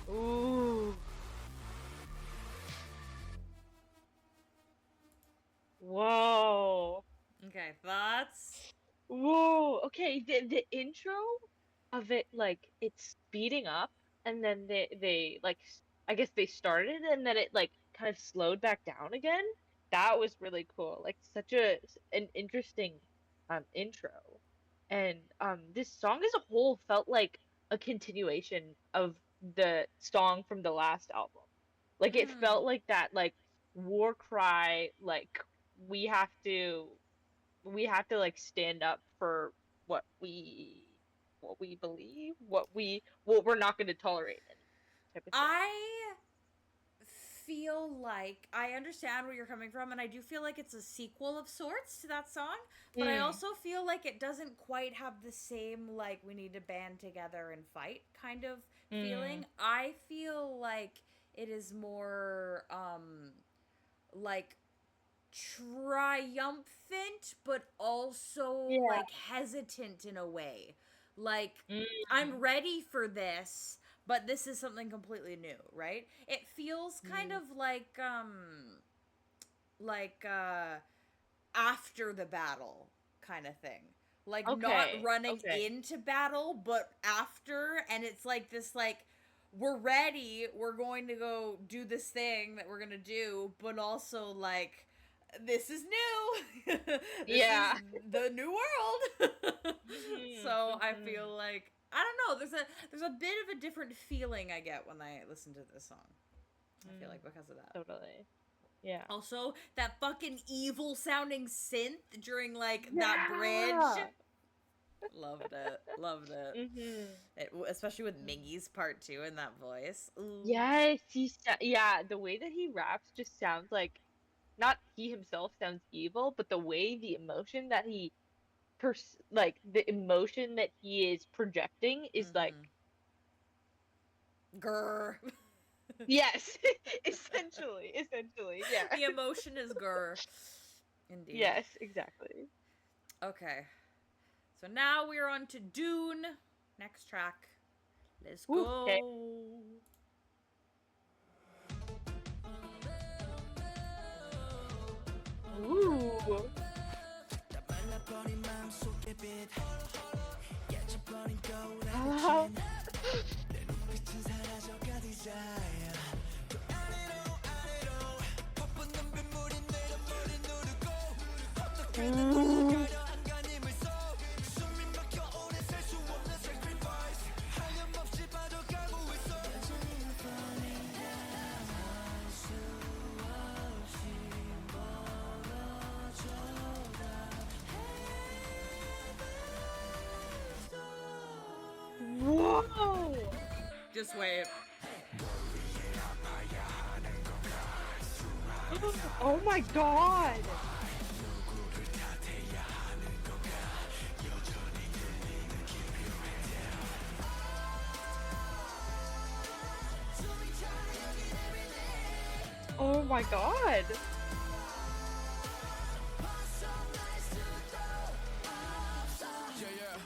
Ooh. Whoa. Okay, thoughts? Whoa. Okay, the intro of it, like it's speeding up, and then they like I guess they started and then it like kind of slowed back down again. That was really cool. Like such an interesting intro. And this song as a whole felt like a continuation of the song from the last album. Like it Mm. felt like that like war cry like we have to like stand up for what we believe, what we're not going to tolerate any type of thing. I feel like I understand where you're coming from, and I do feel like it's a sequel of sorts to that song, but I Mm, also feel like it doesn't quite have the same, like, we need to band together and fight kind of mm, feeling. I feel like it is more, like, triumphant, but also, yeah. like, hesitant in a way. Like, Mm, I'm ready for this, but this is something completely new, right? It feels kind mm. of like after the battle kind of thing. Like not Okay. running Okay. into battle, but after, and it's like this like we're ready, we're going to go do this thing that we're going to do, but also like this is new. This is Yeah. the new world. Mhm, So I mhm. feel like I don't know, there's a bit of a different feeling I get when I listen to this song. I feel Mm, like because of that. totally. Yeah. Also, that fucking evil sounding synth during like that bridge. Yeah. Loved it. Loved it. Mhm. Especially with Mhm. Miggy's part too in that voice. Ooh. Yes, yeah, the way that he raps just sounds like not he himself sounds evil, but the way the emotion that like the emotion that he is projecting is like Mm-hmm. Grr. yes, essentially, yeah. The emotion is grr. Indeed. Yes, exactly. Okay. So now we're on to Dune. Next track. Let's Ooh, okay. go. Ooh. 말라버린 마음속의 빛 깨져버린 거울에 Ah. 비친 내 눈빛은 사라져가 desire 그 아래로 퍼붓는 빗물이 내려 머리 누르고 어떻게든 Ooh. 가려 안간힘을 써 숨이 막혀 오래 살 수 없는 sacrifice 하염없이 빠져가고 있어 여전히 I'm falling down 할수 없이 멀어져가 Whoa. Just wait. Oh my God. Oh my God. Yeah, yeah.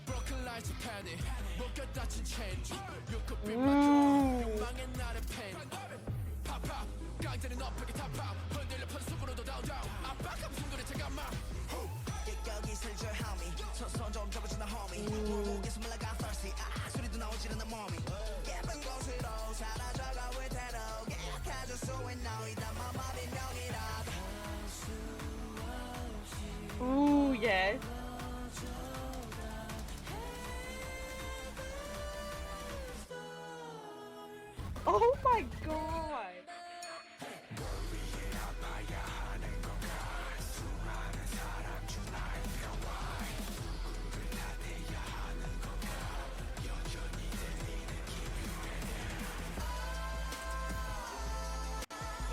Broken lights of panic. 목에 다친 change. You could be my Ooh. joy. 욕망의 나를 pain. Pop pop. 깡패는 엎하게 top pop. 흔들려 판수구로도 down down. 압박감 숨돌이 잠깐만. 여기 슬슬 homie 서서 좀 접어주나 homie 목에서 말라가 thirsty 소리도 나오지 않는 몸이 예쁜 곳으로 사라져가 올 테로 계약해줄 수 있는 너이다 맘마비 명이라도 Ooh, yes. Oh my God.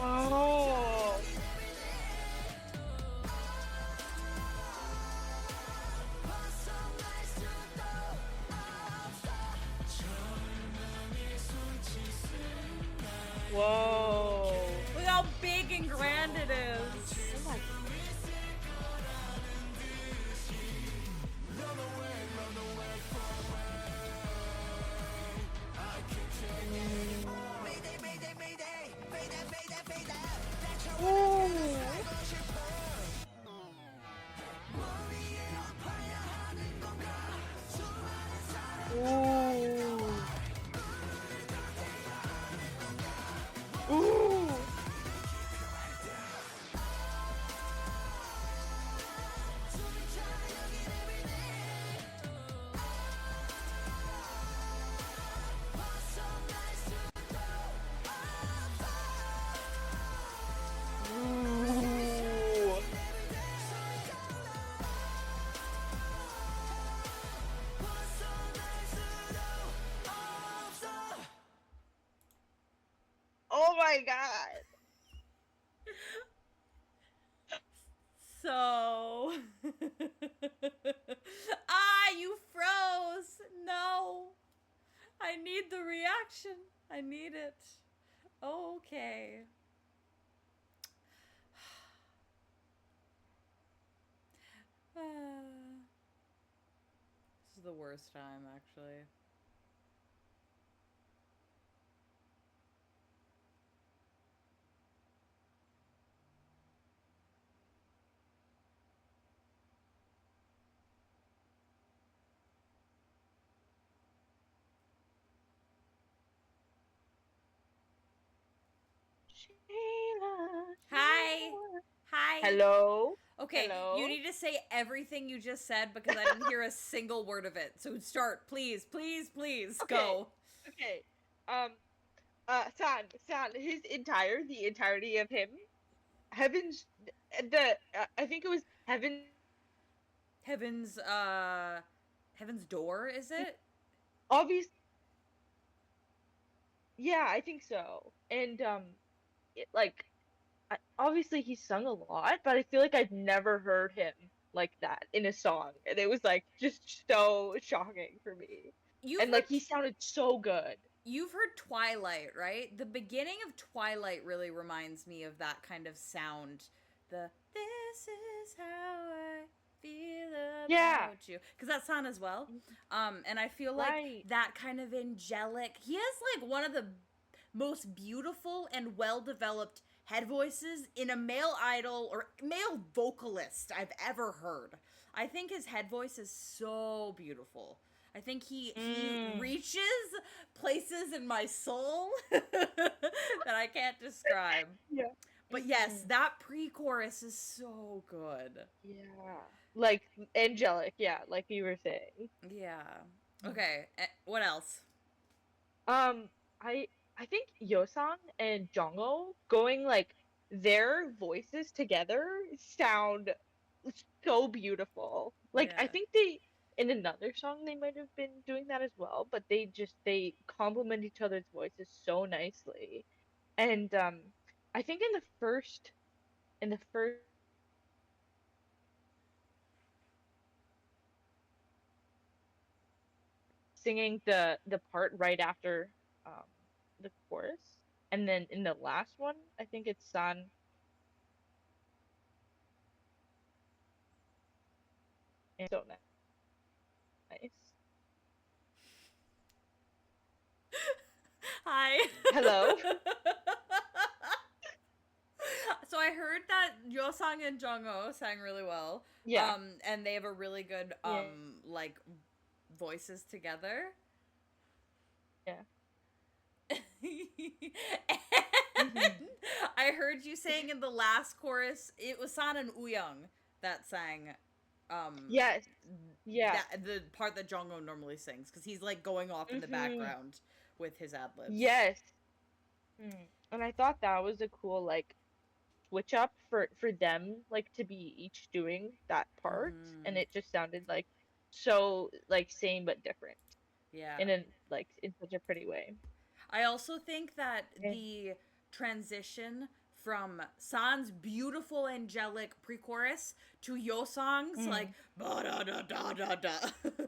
Oh. Whoa. Look how big and grand it is. Oh my. Ooh. Ooh. my god. So, you froze. No, I need the reaction. I need it. Okay. This is the worst time, actually. Shayla, Hi. Shayla. Hi. Hello? Okay, Hello? you need to say everything you just said because I didn't hear a single word of it. So start, please, please, please. Okay. Go. Okay. The entirety of him, Heaven's, I think it was Heaven's Heaven's Door, is it? obvious, yeah, I think so. And, like, obviously he sung a lot, but I feel like I've never heard him like that in a song. And it was, like, just so shocking for me. You've And, like, heard he sounded so good. you've heard Twilight, right? The beginning of Twilight really reminds me of that kind of sound. The "This is how I feel Yeah. about you," because that sound as well. And I feel like Right. that kind of angelic. He has like one of the most beautiful and well-developed head voices in a male idol or male vocalist I've ever heard. I think his head voice is so beautiful. I think he reaches places in my soul that I can't describe. Yeah. But yes, that pre-chorus is so good. Yeah. Like angelic, yeah, like you were saying. Yeah. Okay, what else? Um, I think Yosang and Jongho going like their voices together sound so beautiful. Like I Yeah. think they in another song they might have been doing that as well, but they complement each other's voices so nicely. And I think in the first singing the part right after um the chorus, and then in the last one I think it's San, and so nice. Hi. Hello. So I heard that Yosang and Jongho sang really well. Yeah. And they have a really good Yeah. like voices together. Yeah. And I heard you saying in the last chorus, it was San and Uyang that sang Yes. Yeah. the part that Jongho normally sings because he's like going off in the background with his ad libs. Yes. And I thought that was a cool like switch up for them like to be each doing that part, and it just sounded like so like same but different Yeah. in a like in such a pretty way. I also think that Yeah. the transition from San's beautiful angelic pre-chorus to Yosang's like ba da da da da da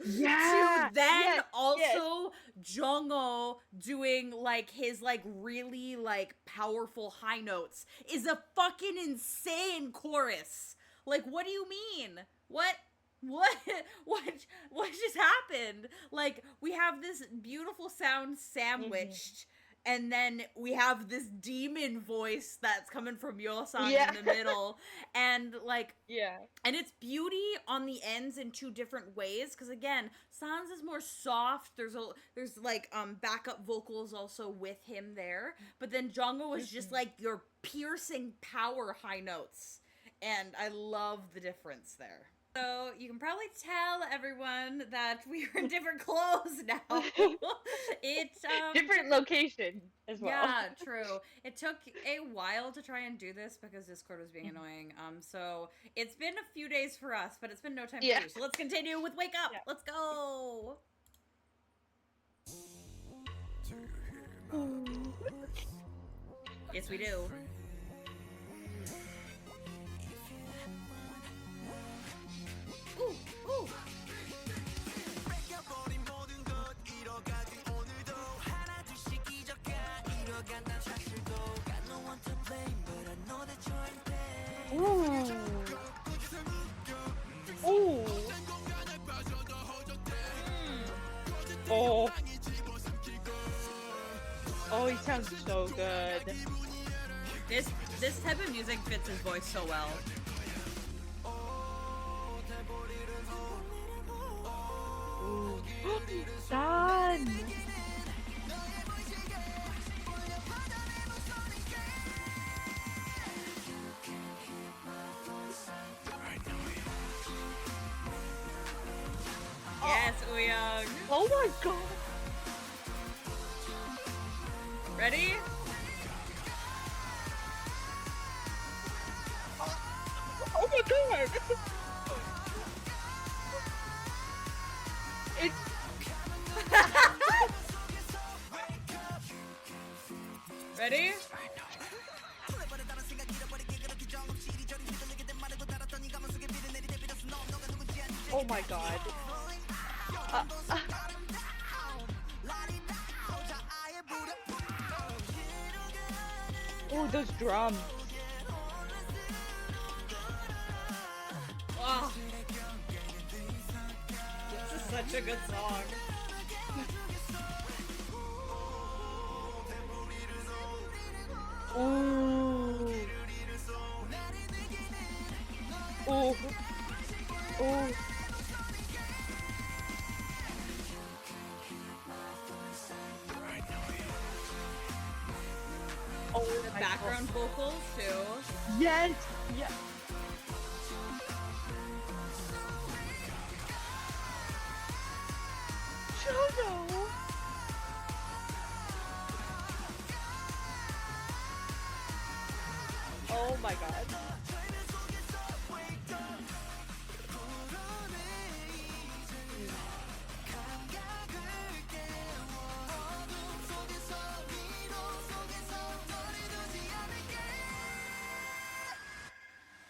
Yeah. to then Yes. also Jongho doing like his like really like powerful high notes is a fucking insane chorus. Like, what do you mean? What what just happened? Like, we have this beautiful sound sandwiched, and then we have this demon voice that's coming from Yosang Yeah. in the middle, and like, Yeah. and it's beauty on the ends in two different ways. Because again, Sans is more soft. There's like backup vocals also with him there, but then Jongho is just like your piercing power high notes, and I love the difference there. So you can probably tell everyone that we are in different clothes now. It's Different location as well. yeah, true. It took a while to try and do this because Discord was being annoying. So it's been a few days for us, but it's been no time for Yeah. you. So let's continue with Wake Up. Yeah. Let's go. Yes, we do. Ooh, ooh. 뺏겨버린 모든 것 잃어가지 오늘도 하나둘씩 잊어가 잃어간단 사실도 Got no one to blame but I know that you're in pain Ooh. Ooh. Oh. Oh, he sounds so good. This type of music fits his voice so well. Done. Yes, Uyong. Oh my god. Ready? Oh my god. It's Ready? oh my god. Oh, those drums. Oh. This is such a good song. Ooh. Ooh. Ooh. Oh, The background vocals too. Yes. Yes. Jono. Oh my god.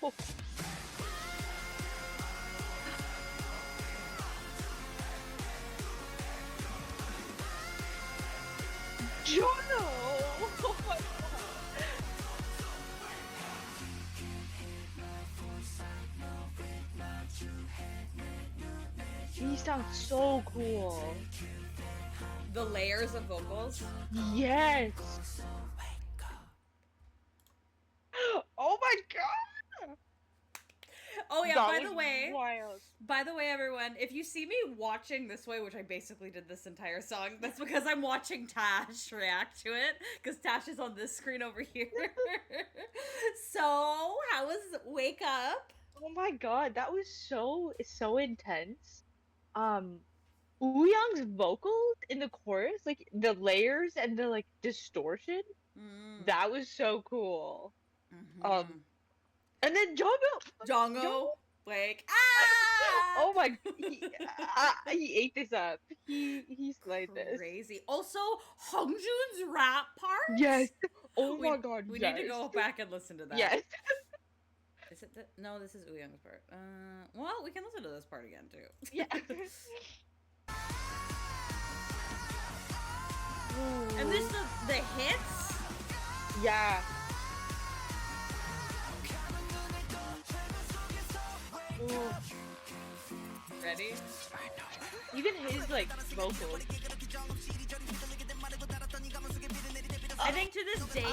Oh. Jono! Oh my god. He sounds so cool. The layers of vocals. Yes. Oh my god. Oh yeah, That by was the way. wild. By the way, everyone, if you see me watching this way, which I basically did this entire song, that's because I'm watching Tash react to it, because Tash is on this screen over here. So, how was Wake Up? Oh my god, that was so intense. Wooyoung's vocals in the chorus, like the layers and the like distortion, that was so cool. Mm-hmm. And then Jongo, like, oh my, he ate this up. He slayed this. crazy. Also, Hongjoon's rap part. Yes. Oh we, my god. we yes. need to go back and listen to that. Yes. Is it no? This is Uyung's part. Well, we can listen to this part again too. Yeah. And this the hits. Yeah. Ooh. Ready? Even his like vocals. I think to this date,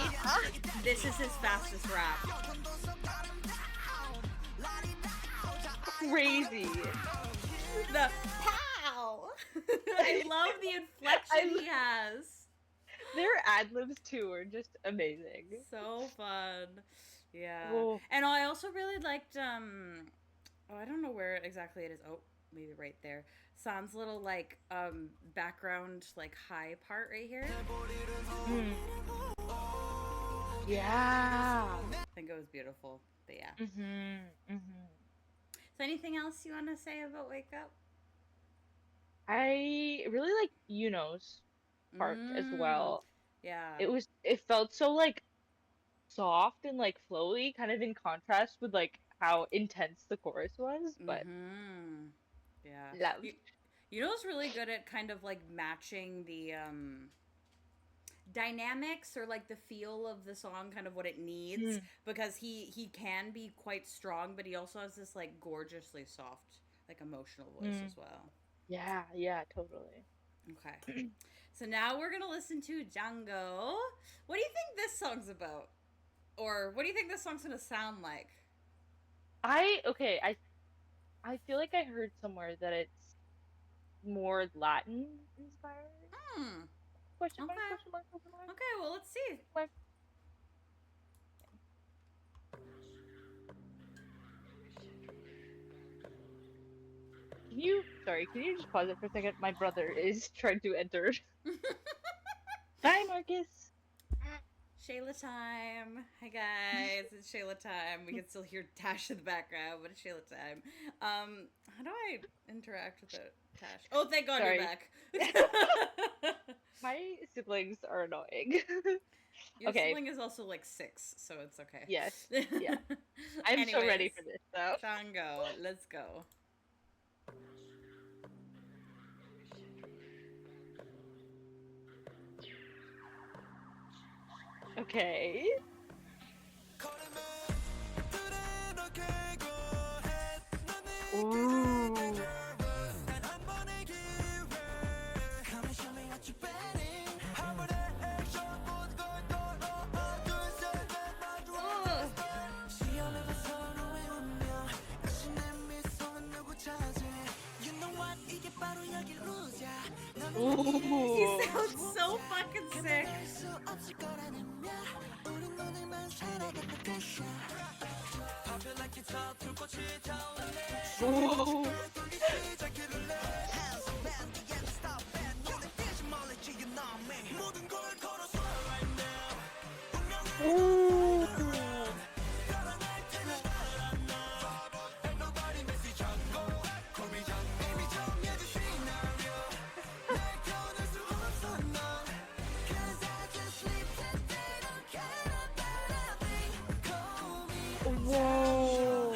this is his fastest rap. Crazy. The pow! I love the inflection he has. Their ad libs too are just amazing. So fun. Yeah. Oh. And I also really liked oh, I don't know where exactly it is. Oh, maybe right there. San's little like background like high part right here. Yeah. I think it was beautiful. But yeah. So anything else you want to say about Wake Up? I really like Yuno's part as well. Yeah. It felt so like soft and like flowy, kind of in contrast with like how intense the chorus was, but Mm-hmm. Yeah. loved. You know what's really good at kind of like matching the dynamics or like the feel of the song, kind of what it needs, Mm. because he can be quite strong, but he also has this like gorgeously soft, like emotional voice Mm. as well. Yeah, yeah, totally. Okay. So now we're gonna listen to Django. What do you think this song's about? Or what do you think this song's gonna sound like? Okay, I feel like I heard somewhere that it's more Latin inspired. Hmm. Question mark, Okay. question mark, question mark, Okay, well, let's see. question mark. Can you just pause it for a second? My brother is trying to enter. Bye, Marcus. Shayla time. Hi guys, it's Shayla time. We can still hear Tash in the background, but it's Shayla time. How do I interact with it, Tash? Oh, thank God you're Sorry. back. My siblings are annoying. Your Okay, sibling is also like 6, so it's okay. yes, yeah. I'm so ready for this stuff. Django, let's go. Okay. Ooh. He Ooh. sounds so fucking sick. Ooh. Ooh. Whoa.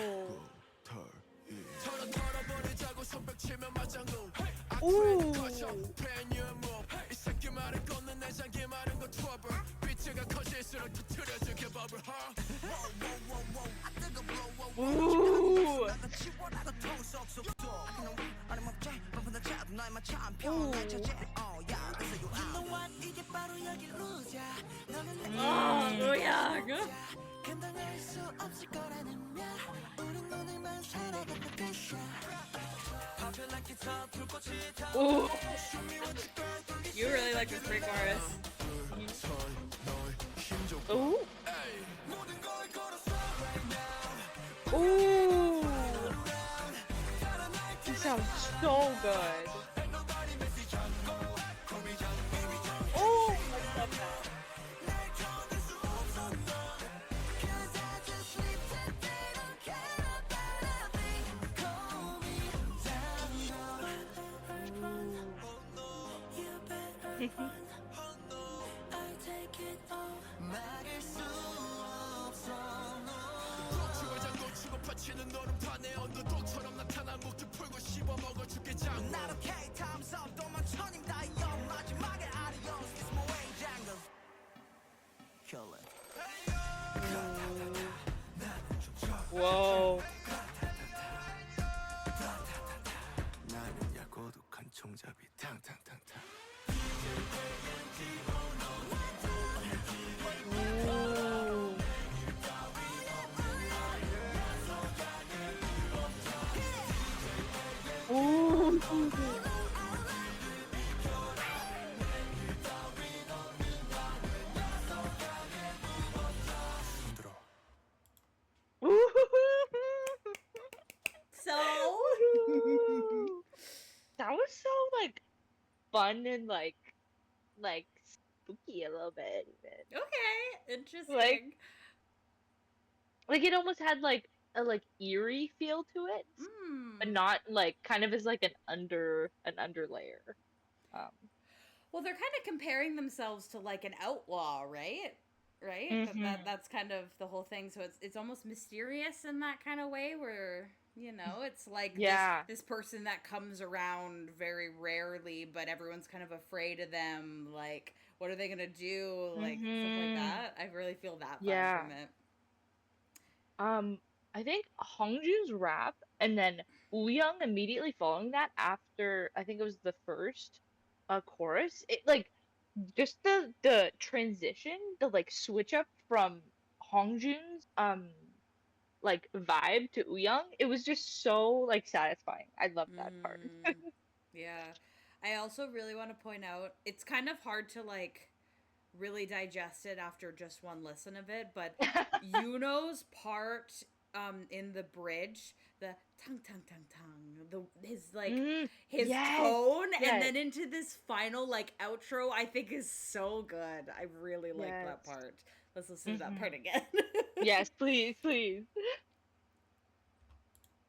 Ooh. Ooh. Oh, yeah. Ooh. You really like this pre-chorus. Ooh. Ooh. He sounds so good. Oh, I love that. Whoa. Ooh. Ooh. So? That was so like fun and like spooky a little bit even. Okay, interesting. Like it almost had like a like eerie feel to it, but Hmm. not like kind of as like an underlayer. Um Well, they're kind of comparing themselves to like an outlaw, right? right? Mhm. That's kind of the whole thing. So it's almost mysterious in that kind of way where, you know, it's like Yeah. this person that comes around very rarely, but everyone's kind of afraid of them. Like, what are they gonna do? Like stuff like Mhm. that. I really feel that vibe Yeah. from it. Um, I think Hongju's rap and then Wooyoung immediately following that after I think it was the first chorus. It like just the transition, the like switch up from Hongjoon's like vibe to Wooyoung, it was just so like satisfying. I love that part. Mm, yeah. I also really want to point out it's kind of hard to like really digest it after just one listen of it, but Yuno's part in the bridge, the tongue tongue tongue tongue, the his like Mm, his yes, tone and yes, then into this final like outro I think is so good. I really like yes. that part. Let's listen to that part Hmm. again. Yes, please, please.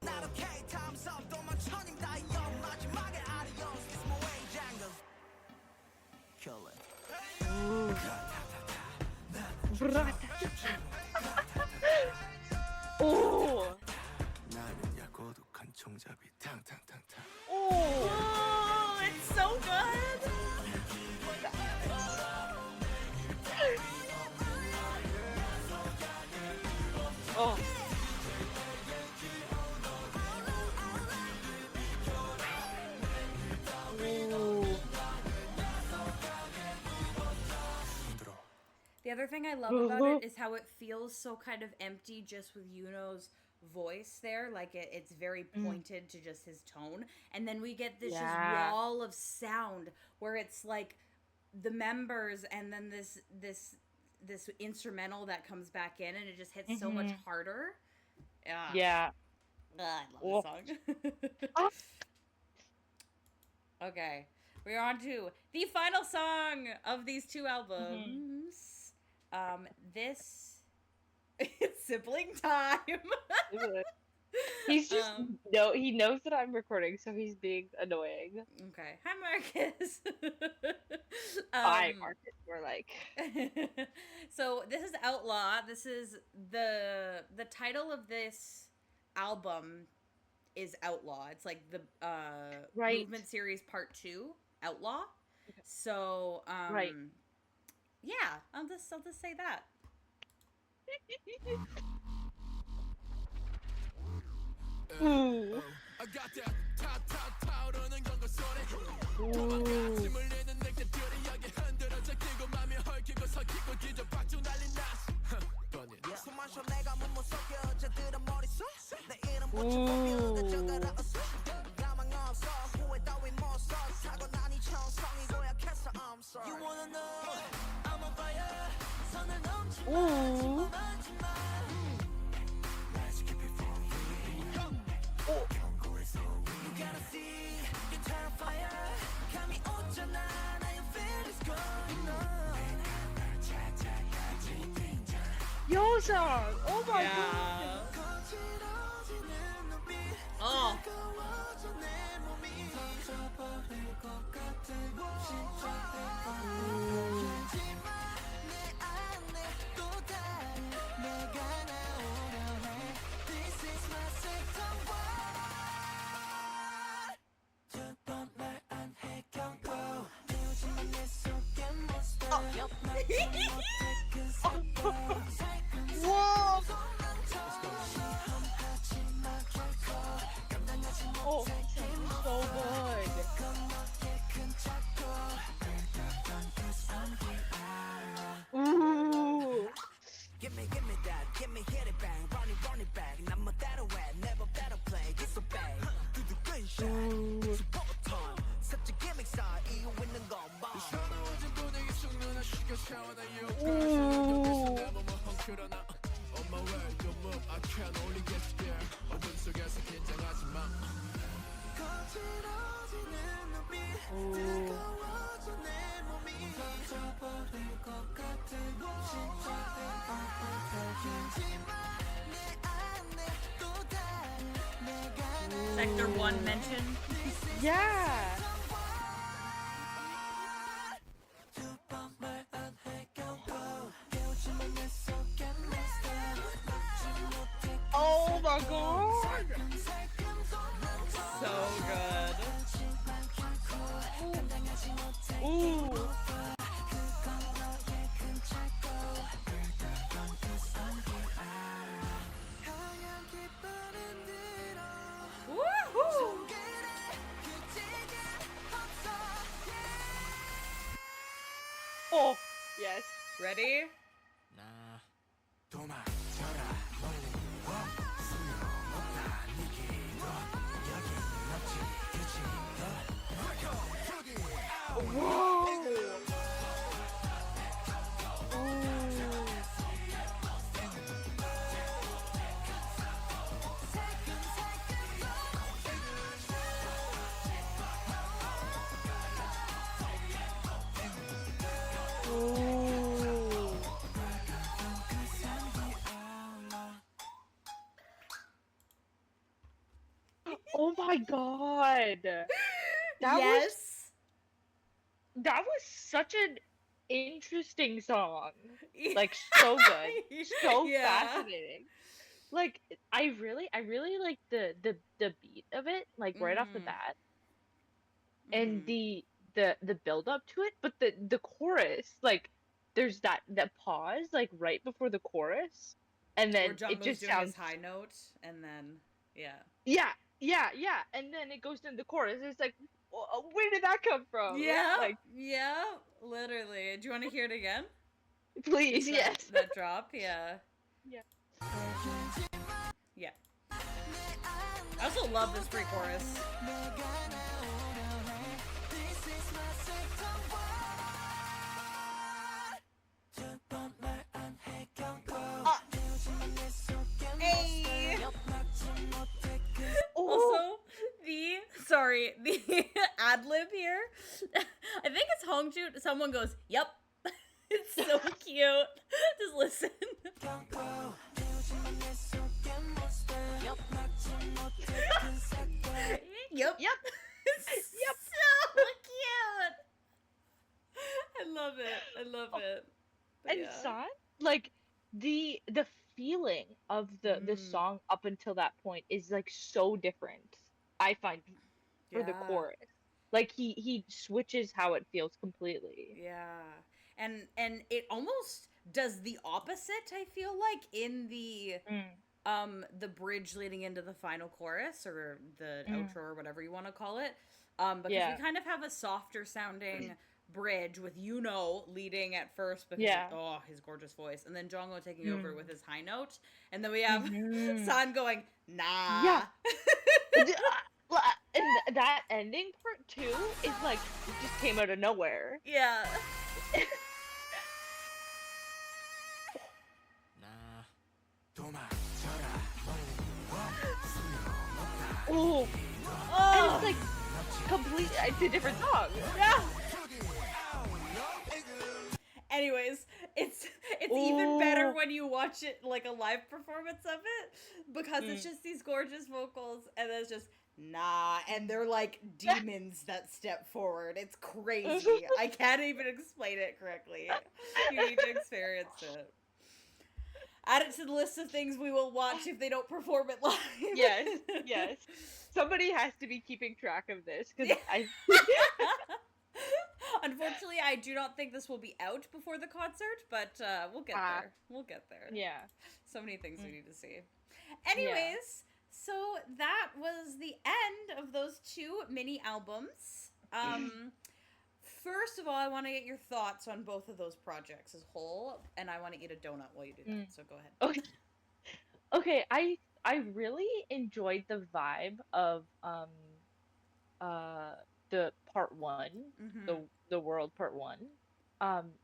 나도 K-times up 또 만천임 다 영 마지막에 adios It's my way jungle Kill it Ooh. Brata. Oh. 나는야 고독한 총잡이 탕탕탕탕. Oh. Oh, it's so good. Oh. Ooh. 흔들어. The other thing I love about it is how it feels so kind of empty just with Yuno's voice there. Like it's very Mm, pointed to just his tone. And then we get this just yeah. wall of sound where it's like the members and then this instrumental that comes back in and it just hits so much Hmm. harder. Yeah. Yeah. I Oh. love this song. Ah. Okay. We're on to the final song of these two Mhm. albums. This it's sibling time. He's just um, no. He knows that I'm recording, so he's being annoying. okay. Hi, Marcus. Bye, um, Marcus. We're like, so this is Outlaw. This is the title of this album is Outlaw. It's like the right, movement series part 2, Outlaw. So, right. yeah, I'll just say that. Ooh. I got that 타타타오르는 경고 소리. Ooh. 힘을 내는 늑대들이 여기 흔들어져 끼고 맘이 헐키고 섞이고 기저 박중 날린 나스. 번인. 숨 마셔 내가 몸못 속여 여자들은 머릿속 내 이름 붙여 Ooh. 뽑혀 가져가라 어서 가망 없어 후회 따윈 못써 타고난 이 천성이 고약해서 I'm sorry You wanna know I'm on fire 선을 넘지 마 Ooh. 침범하지 마 Let's keep it for real. Oh. 경고에서 You gotta see you're terrifier 감이 오잖아 now you feel it's going on 찾아가지 빈자. Yosan. Oh my god. Yeah. 거칠어지는 눈빛 Oh. 뜨거워져 내 몸이 터져버릴 것 같아 심장에 내 안에 또 다른 내가 나오려 해 This is my second one 두번 말 안 해 경고 깨우지만 내 속에 monster 막지 못해 그 사고 Whoa. Oh, so good. Ooh. Give me that, give me hit it bang, run it back. 난 멋대로 해, never better play. It's so bang, 두둑한 shot, super time. 살짝 gimmick style, 이유 있는 건 봐. 서러워진 분위기 속 눈을 식혀 세워놔 Ooh. 내 몸을 헝클어놔. On my way, your move, I can't only get scared. 어둠 속에서 긴장하지 마. 거칠어지는 눈빛, Ooh. 뜨거워져 내 몸이 터져버릴 것 같아. 심장에 하지만 내 안에 또 다른 내가 Sector 1 mention. Yeah. 두번 말 안 해 경고 깨우지만 Ready? Nah. 도망쳐라 멀리 와 소용없다 네 길로 여기 없지 그지 Oh my god. Yes. That was such an interesting song. Like so good. So Yeah. fascinating. Like I really like the beat of it, like right off the Mhm. bat. And Mhm. the build up to it, but the chorus, like there's that pause like right before the chorus, and Where then it Jungkook's just doing his sounds high note, and then yeah. yeah, and then it goes into the chorus. It's like, where did that come from? Yeah, Like, yeah, literally. Do you want to hear it again? please, Just yes. that drop, yeah. Yeah. Yeah. I also love this pre-chorus. Hey! Oh, Also, the ad-lib here, I think it's Hongju, someone goes, "Yep." It's so cute. Just listen. Yep. yep. It's so cute. I love it. I love it. But And yeah. San, like the feeling of the Mm, song up until that point is like so different. I find for the yeah. chorus, like he switches how it feels completely. Yeah. And it almost does the opposite, I feel like, in Mm, the bridge leading into the final chorus or the mm, outro or whatever you want to call it. Because we yeah, kind of have a softer sounding bridge with leading at first because yeah. his gorgeous voice, and then Jongho taking over Mm, with his high note, and then we have hmm San going nah. Yeah. And that ending part too is like it just came out of nowhere. Yeah. Nah. 도망쳐라 멀리 와 소용없다 Oh, and Oh it's like complete. It's a different song. yeah. Anyways, it's even better Oh, when you watch it like a live performance of it because it's mm. just these gorgeous vocals and then it's just nah and they're like demons that step forward. It's crazy. I can't even explain it correctly. You need to experience it. Add it to the list of things we will watch if they don't perform it live. Yes, yes. Somebody has to be keeping track of this because I. Unfortunately, I do not think this will be out before the concert, but we'll get Ah, there. We'll get there. yeah. So many things we Mm, need to see. yeah. Anyways, so that was the end of those two mini albums. First of all, I want to get your thoughts on both of those projects as whole, and I want to eat a donut while you do that. Mm. So go ahead. Okay. Okay. I really enjoyed the vibe of uh the part one, Mm-hmm. the world part one.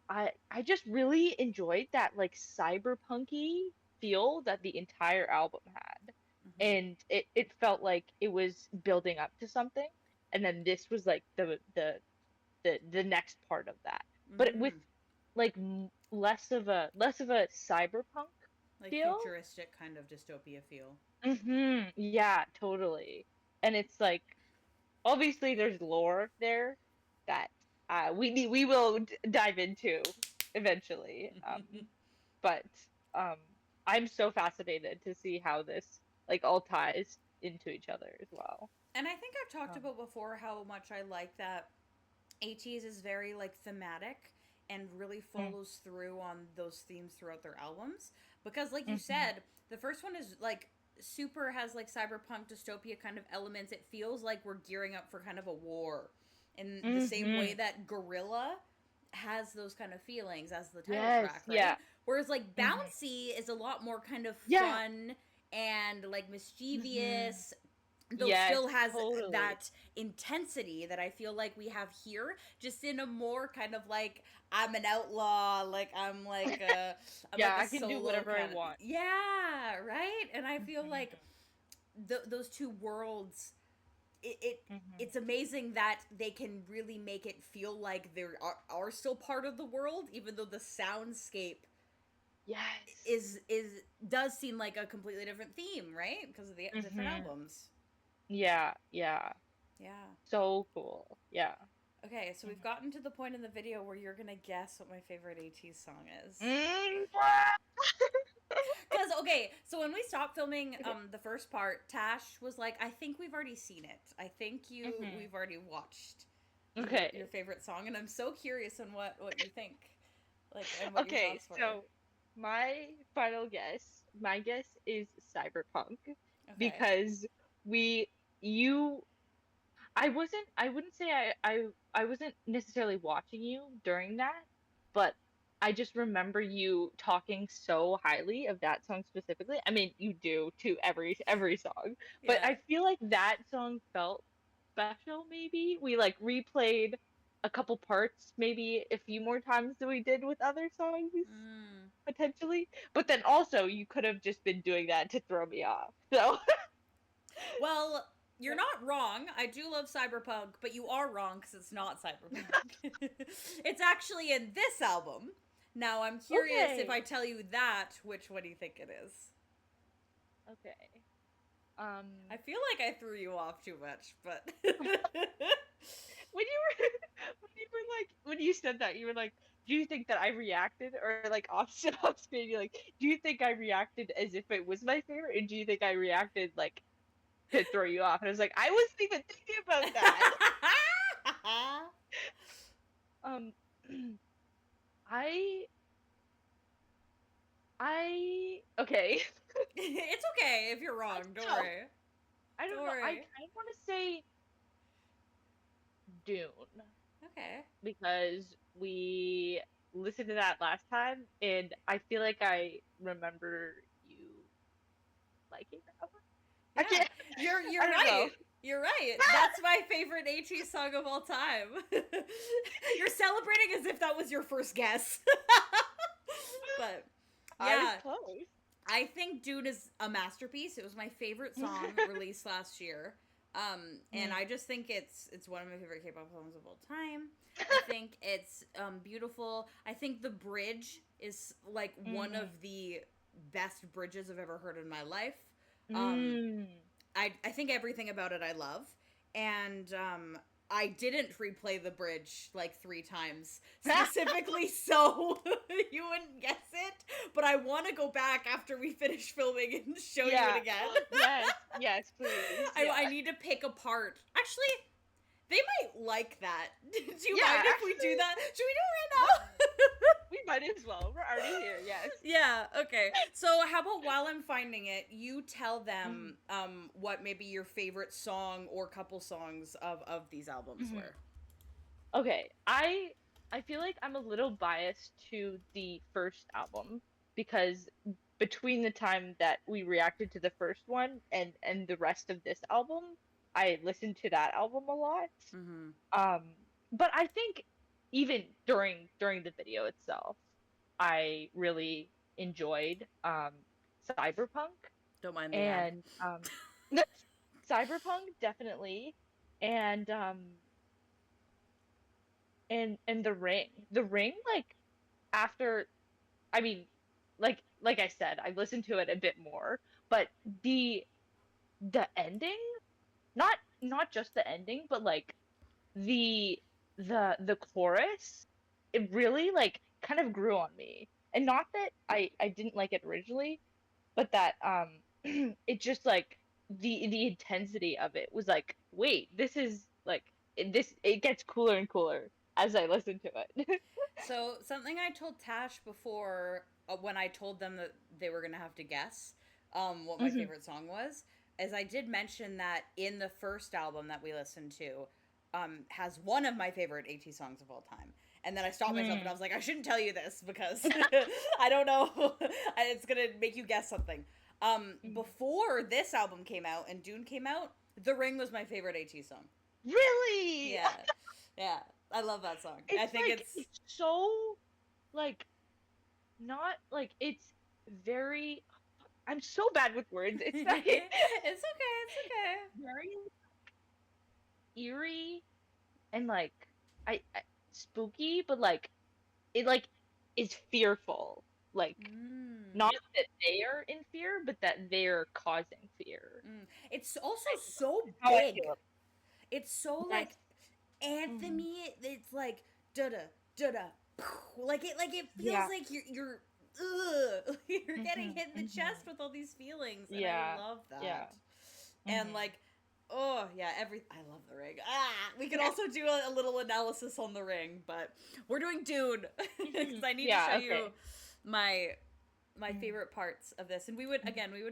I just really enjoyed that like cyberpunky feel that the entire album had. Mm-hmm. And it felt like it was building up to something. And then this was like the next part of that. But with Mm-hmm. like less of a cyberpunk Like feel. futuristic kind of dystopia feel. Yeah, totally. And it's like obviously there's lore there that we will dive into eventually. But um I'm so fascinated to see how this like all ties into each other as well. And I think I've talked Um, about before how much I like that ateez is very like thematic and really mm, follows through on those themes throughout their albums because like you mhm, said the first one is like super has like cyberpunk dystopia kind of elements. It feels like we're gearing up for kind of a war in the same way mhm, that Gorilla has those kind of feelings as the title Yes, track, right? yeah. Whereas like Mhm. Bouncy is a lot more kind of Yeah. fun and like mischievous, though Yes, still has totally. that intensity that I feel like we have here, just in a more kind of like, I'm an outlaw, like I'm like I'm Yeah, like I a can do solo whatever I kind of, want. yeah, right. And I feel Mhm. like those two worlds, Mhm. it's amazing that they can really make it feel like they are still part of the world, even though the soundscape Yes. is does seem like a completely different theme, right? Because of the different Mhm. albums. Yeah, yeah. Yeah. So cool. Yeah. Okay, so we've Mhm. gotten to the point in the video where you're gonna guess what my favorite AT song is. Mm. Because okay, so when we stopped filming Okay. the first part, Tash was like, "I think we've already seen it. I think Mhm. we've already watched your Okay. favorite song," and I'm so curious on what you think, like, and what your Okay, thoughts were. so my final guess, my guess is cyberpunk Okay. because we you I wouldn't say I wasn't necessarily watching you during that, but I just remember you talking so highly of that song specifically. I mean, you do to every song, but Yeah. I feel like that song felt special maybe. We like replayed a couple parts maybe a few more times than we did with other songs Mm. potentially. But then also you could have just been doing that to throw me off. So Well, you're not wrong. I do love cyberpunk, but you are wrong because it's not cyberpunk. It's actually in this album. Now I'm curious, if okay. I tell you that, which one do you think it is? Okay. Um I feel like I threw you off too much, but when you were when you said that you were like, do you think that I reacted or like opposite off screen you're like, do you think I reacted as if it was my favorite or do you think I reacted like to throw you off? And I was like, I wasn't even thinking about that. um I okay. It's okay if you're I wrong. Don't don't know. worry. I Don't don't know. I worry. kind of want to say Dune Okay. because we listened to that last time and I feel like I remember you liking that one. I Yeah, can't. you're I don't know. right. You're right. That's my favorite AT song of all time. You're celebrating as if that was your first guess. But I was yeah, close. I think Dune is a masterpiece. It was my favorite song released last year. And Mm. I just think it's one of my favorite K-pop songs of all time. I think it's beautiful. I think the bridge is like one of Mhm. the best bridges I've ever heard in my life. Um, Mm. I think everything about it I love, and I didn't replay the bridge like 3 times specifically so you wouldn't guess it. But I want to go back after we finish filming and show you it Yeah. again. Yes. Yes, please. Yeah. I need to pick apart. Actually, they might like that. Do you Yeah, mind if we do actually, that? Should we do it what? right now? We might as well. We're already here. Yes. Yeah, okay. So how about while I'm finding it, you tell Mhm. them what maybe your favorite song or couple songs of these albums Mhm. were. Okay. I feel like I'm a little biased to the first album because between the time that we reacted to the first one and the rest of this album, I listened to that album a lot. Mm-hmm. Um, but I think even during the video itself, I really enjoyed Cyberpunk Don't mind the ad. and Cyberpunk definitely and and the ring. The ring like after I mean like I said, I listened to it a bit more, but the the ending, not just the ending, but like the the chorus, it really like kind of grew on me. And not that I didn't like it originally, but that it just like the intensity of it was like, wait, this is like it gets cooler and cooler as I listen to it. So something I told Tash before, when I told them that they were gonna have to guess what my Mhm. favorite song was, is I did mention that in the first album that we listened to, has one of my favorite AT songs of all time, And then I stopped myself and I was like, I shouldn't tell you this because I don't know. It's going to make you guess something. Before this album came out and Dune came out, The Ring was my favorite ateez song. Really? Yeah. Yeah. I love that song. I think like, it's so, like, not, like, it's very, I'm so bad with words. It's like, it's okay. It's okay. very eerie and, like, I spooky, but, like, it, like, is fearful. Like, not that they are in fear, but that they're causing fear. It's also so How I big. feel. It's so, Yes. like, anthemy. It's like, da-da, da-da. Like, it feels like you're you're getting hit in the chest with all these feelings. And I love that. Yeah. And, like, oh, yeah, I love The Ring. We could also do a little analysis on The Ring, but we're doing Dune because I need to show you my favorite parts of this. And we would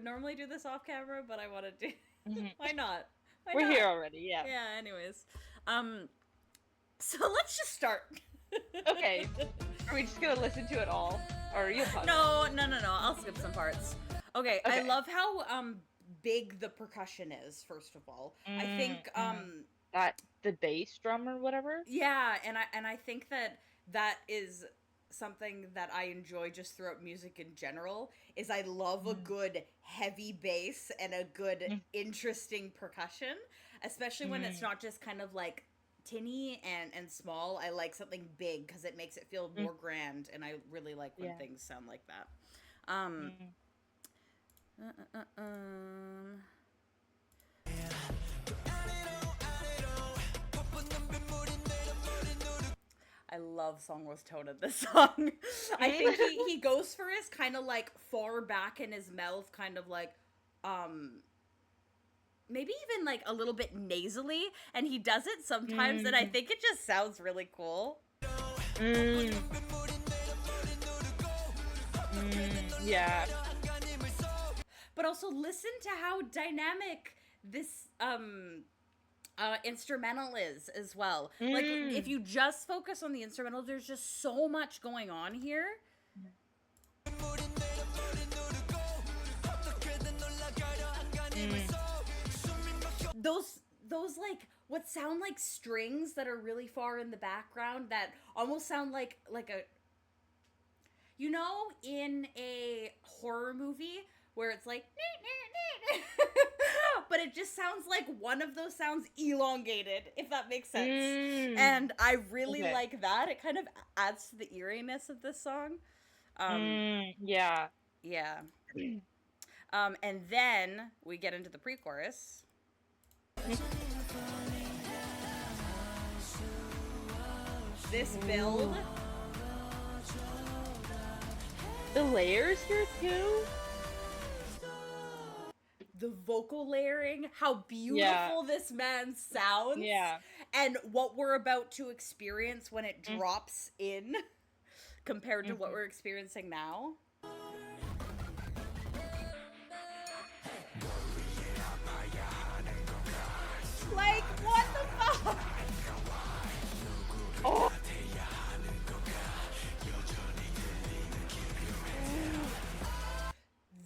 normally do this off camera, but I want to do, why not? We're here already, yeah. Yeah, anyways. So let's just start. Okay. Are we just gonna listen to it all? Or you'll pause? No, I'll skip some parts. Okay, I love how big the percussion is, first of all. I think that the bass drum or whatever? Yeah, and I think that is something that I enjoy just throughout music in general, is I love a good heavy bass and a good interesting percussion, especially when it's not just kind of like tinny and small. I like something big because it makes it feel more grand, and I really like when things sound like that. I love Songwo's tone of this song. I think he goes for his kind of like far back in his mouth, kind of like, maybe even like a little bit nasally, and he does it sometimes, and I think it just sounds really cool. Yeah. But also listen to how dynamic this instrumental is as well. Like, if you just focus on the instrumental, there's just so much going on here. Those like what sound like strings that are really far in the background that almost sound like a, you know, in a horror movie where it's like but it just sounds like one of those sounds elongated, if that makes sense. And I really like that. It kind of adds to the eeriness of this song. Yeah. And then we get into the pre-chorus. This build, the layers here too. The vocal layering, how beautiful this man sounds. Yeah. And what we're about to experience when it drops in compared to what we're experiencing now. Like, what the fuck? Oh.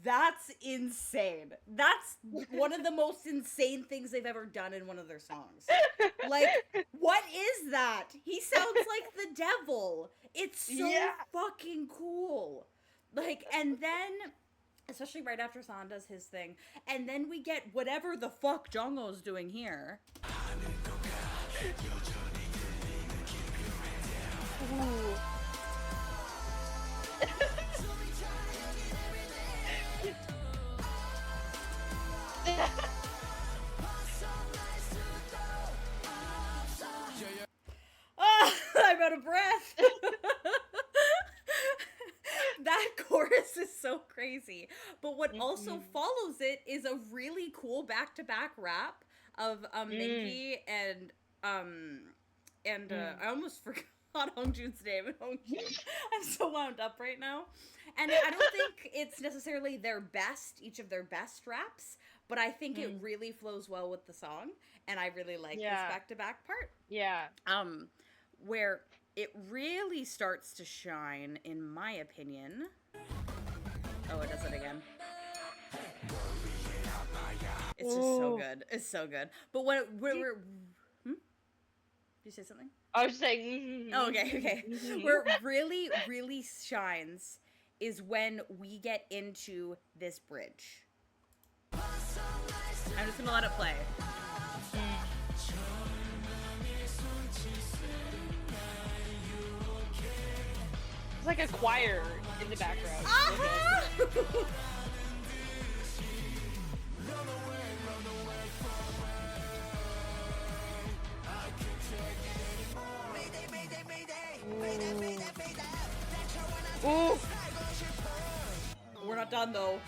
That's insane. That's one of the most insane things they've ever done in one of their songs. Like, what is that? He sounds like the devil. It's so fucking cool. Like, and then, especially right after San does his thing, and then we get whatever the fuck Jongho's doing here. Ooh. I'm out of breath. That chorus is so crazy. But what also follows it is a really cool back-to-back rap of Mingi and I almost forgot Hongjoon's name. Hongjoon. I'm so wound up right now. And I don't think it's necessarily each of their best raps, but I think it really flows well with the song, and I really like this back-to-back part. Yeah. Where it really starts to shine, in my opinion. Oh, it does it again. It's just so good. It's so good. But when we're Did you say something? I was saying. Oh, okay. Where it really, really shines is when we get into this bridge. I'm just gonna let it play. It's like a choir in the background. Ooh. We're not done though.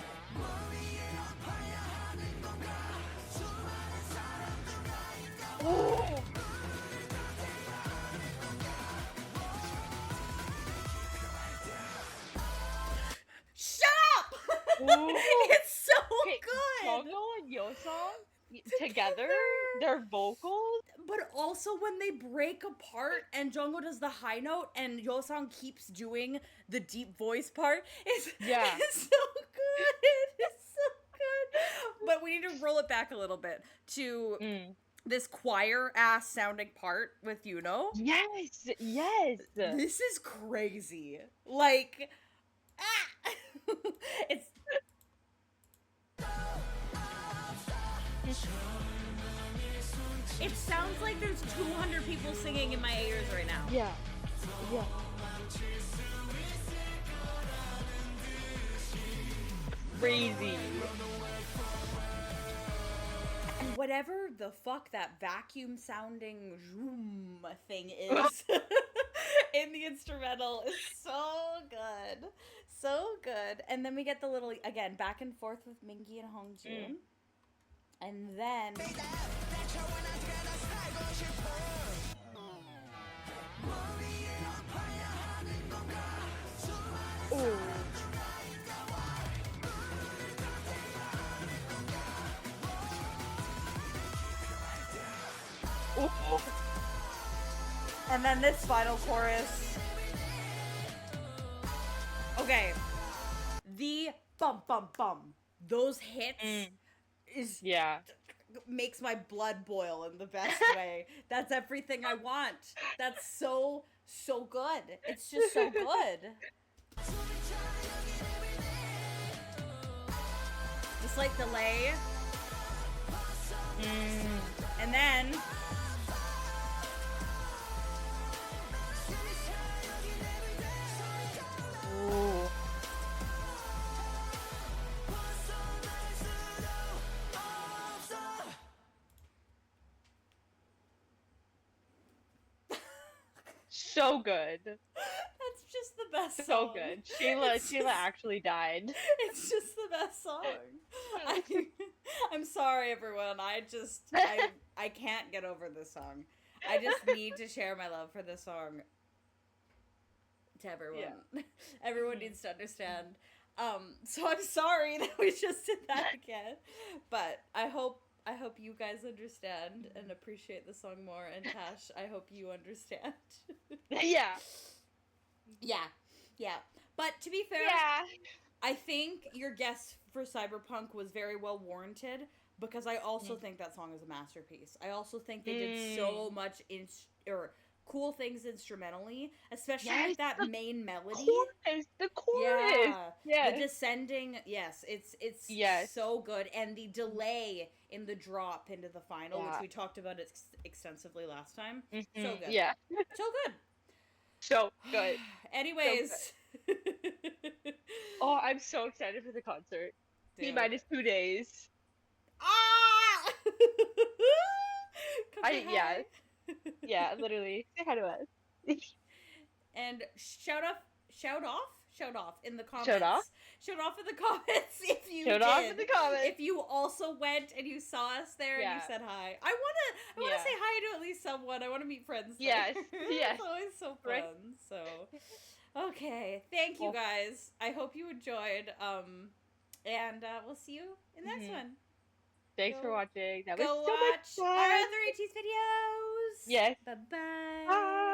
Ooh. Shut up! Ooh. It's so Okay, good. Jongo and Yosong together, their vocals. But also when they break apart and Jungkook does the high note and Yosong keeps doing the deep voice part, it's so good. It's so good. But we need to roll it back a little bit to this choir ass sounding part with Yes, yes. This is crazy. Like, it's. It sounds like there's 200 people singing in my ears right now. Yeah. Yeah. Crazy. And whatever the fuck that vacuum sounding zoom thing is in the instrumental is so good. So good. And then we get the little, again, back and forth with Mingi and Hongjoon. And then... Ooh. Ooh. And then this final chorus. Okay. The bum bum bum. Those hits is makes my blood boil in the best way. That's everything I want. That's so good. It's just so good. Just like delay. And then Ooh. So good. that's just the best So song. good. Sheila actually died. It's just the best song. I'm sorry, everyone. I can't get over this song. I just need to share my love for this song to everyone. Yeah. Everyone needs to understand. So I'm sorry that we just did that again, but I hope you guys understand and appreciate the song more. And Tash, I hope you understand. Yeah. Yeah. But to be fair, I think your guess for Cyberpunk was very well warranted because I also think that song is a masterpiece. I also think they did so much cool things instrumentally, especially with that main melody. The chorus. Yeah. The descending, it's so good. And the delay in the drop into the final, which we talked about extensively last time. So good. Yeah. So good. So good. Anyways. So good. Oh, I'm so excited for the concert. Dude. T-minus 2 days. Ah! Yeah, literally. Say hi to us. And shout off in the comments. Shout off in the comments if you Shout did. off in the comments. If you also went and you saw us there and you said hi. I wanna say hi to at least someone. I wanna meet friends there. Yes. It's always so fun. Right. So okay. Thank you guys. I hope you enjoyed. And we'll see you in the next one. Thanks for watching. That was Go so watch much fun. our other ateez videos. Yes. Bye-bye. Bye.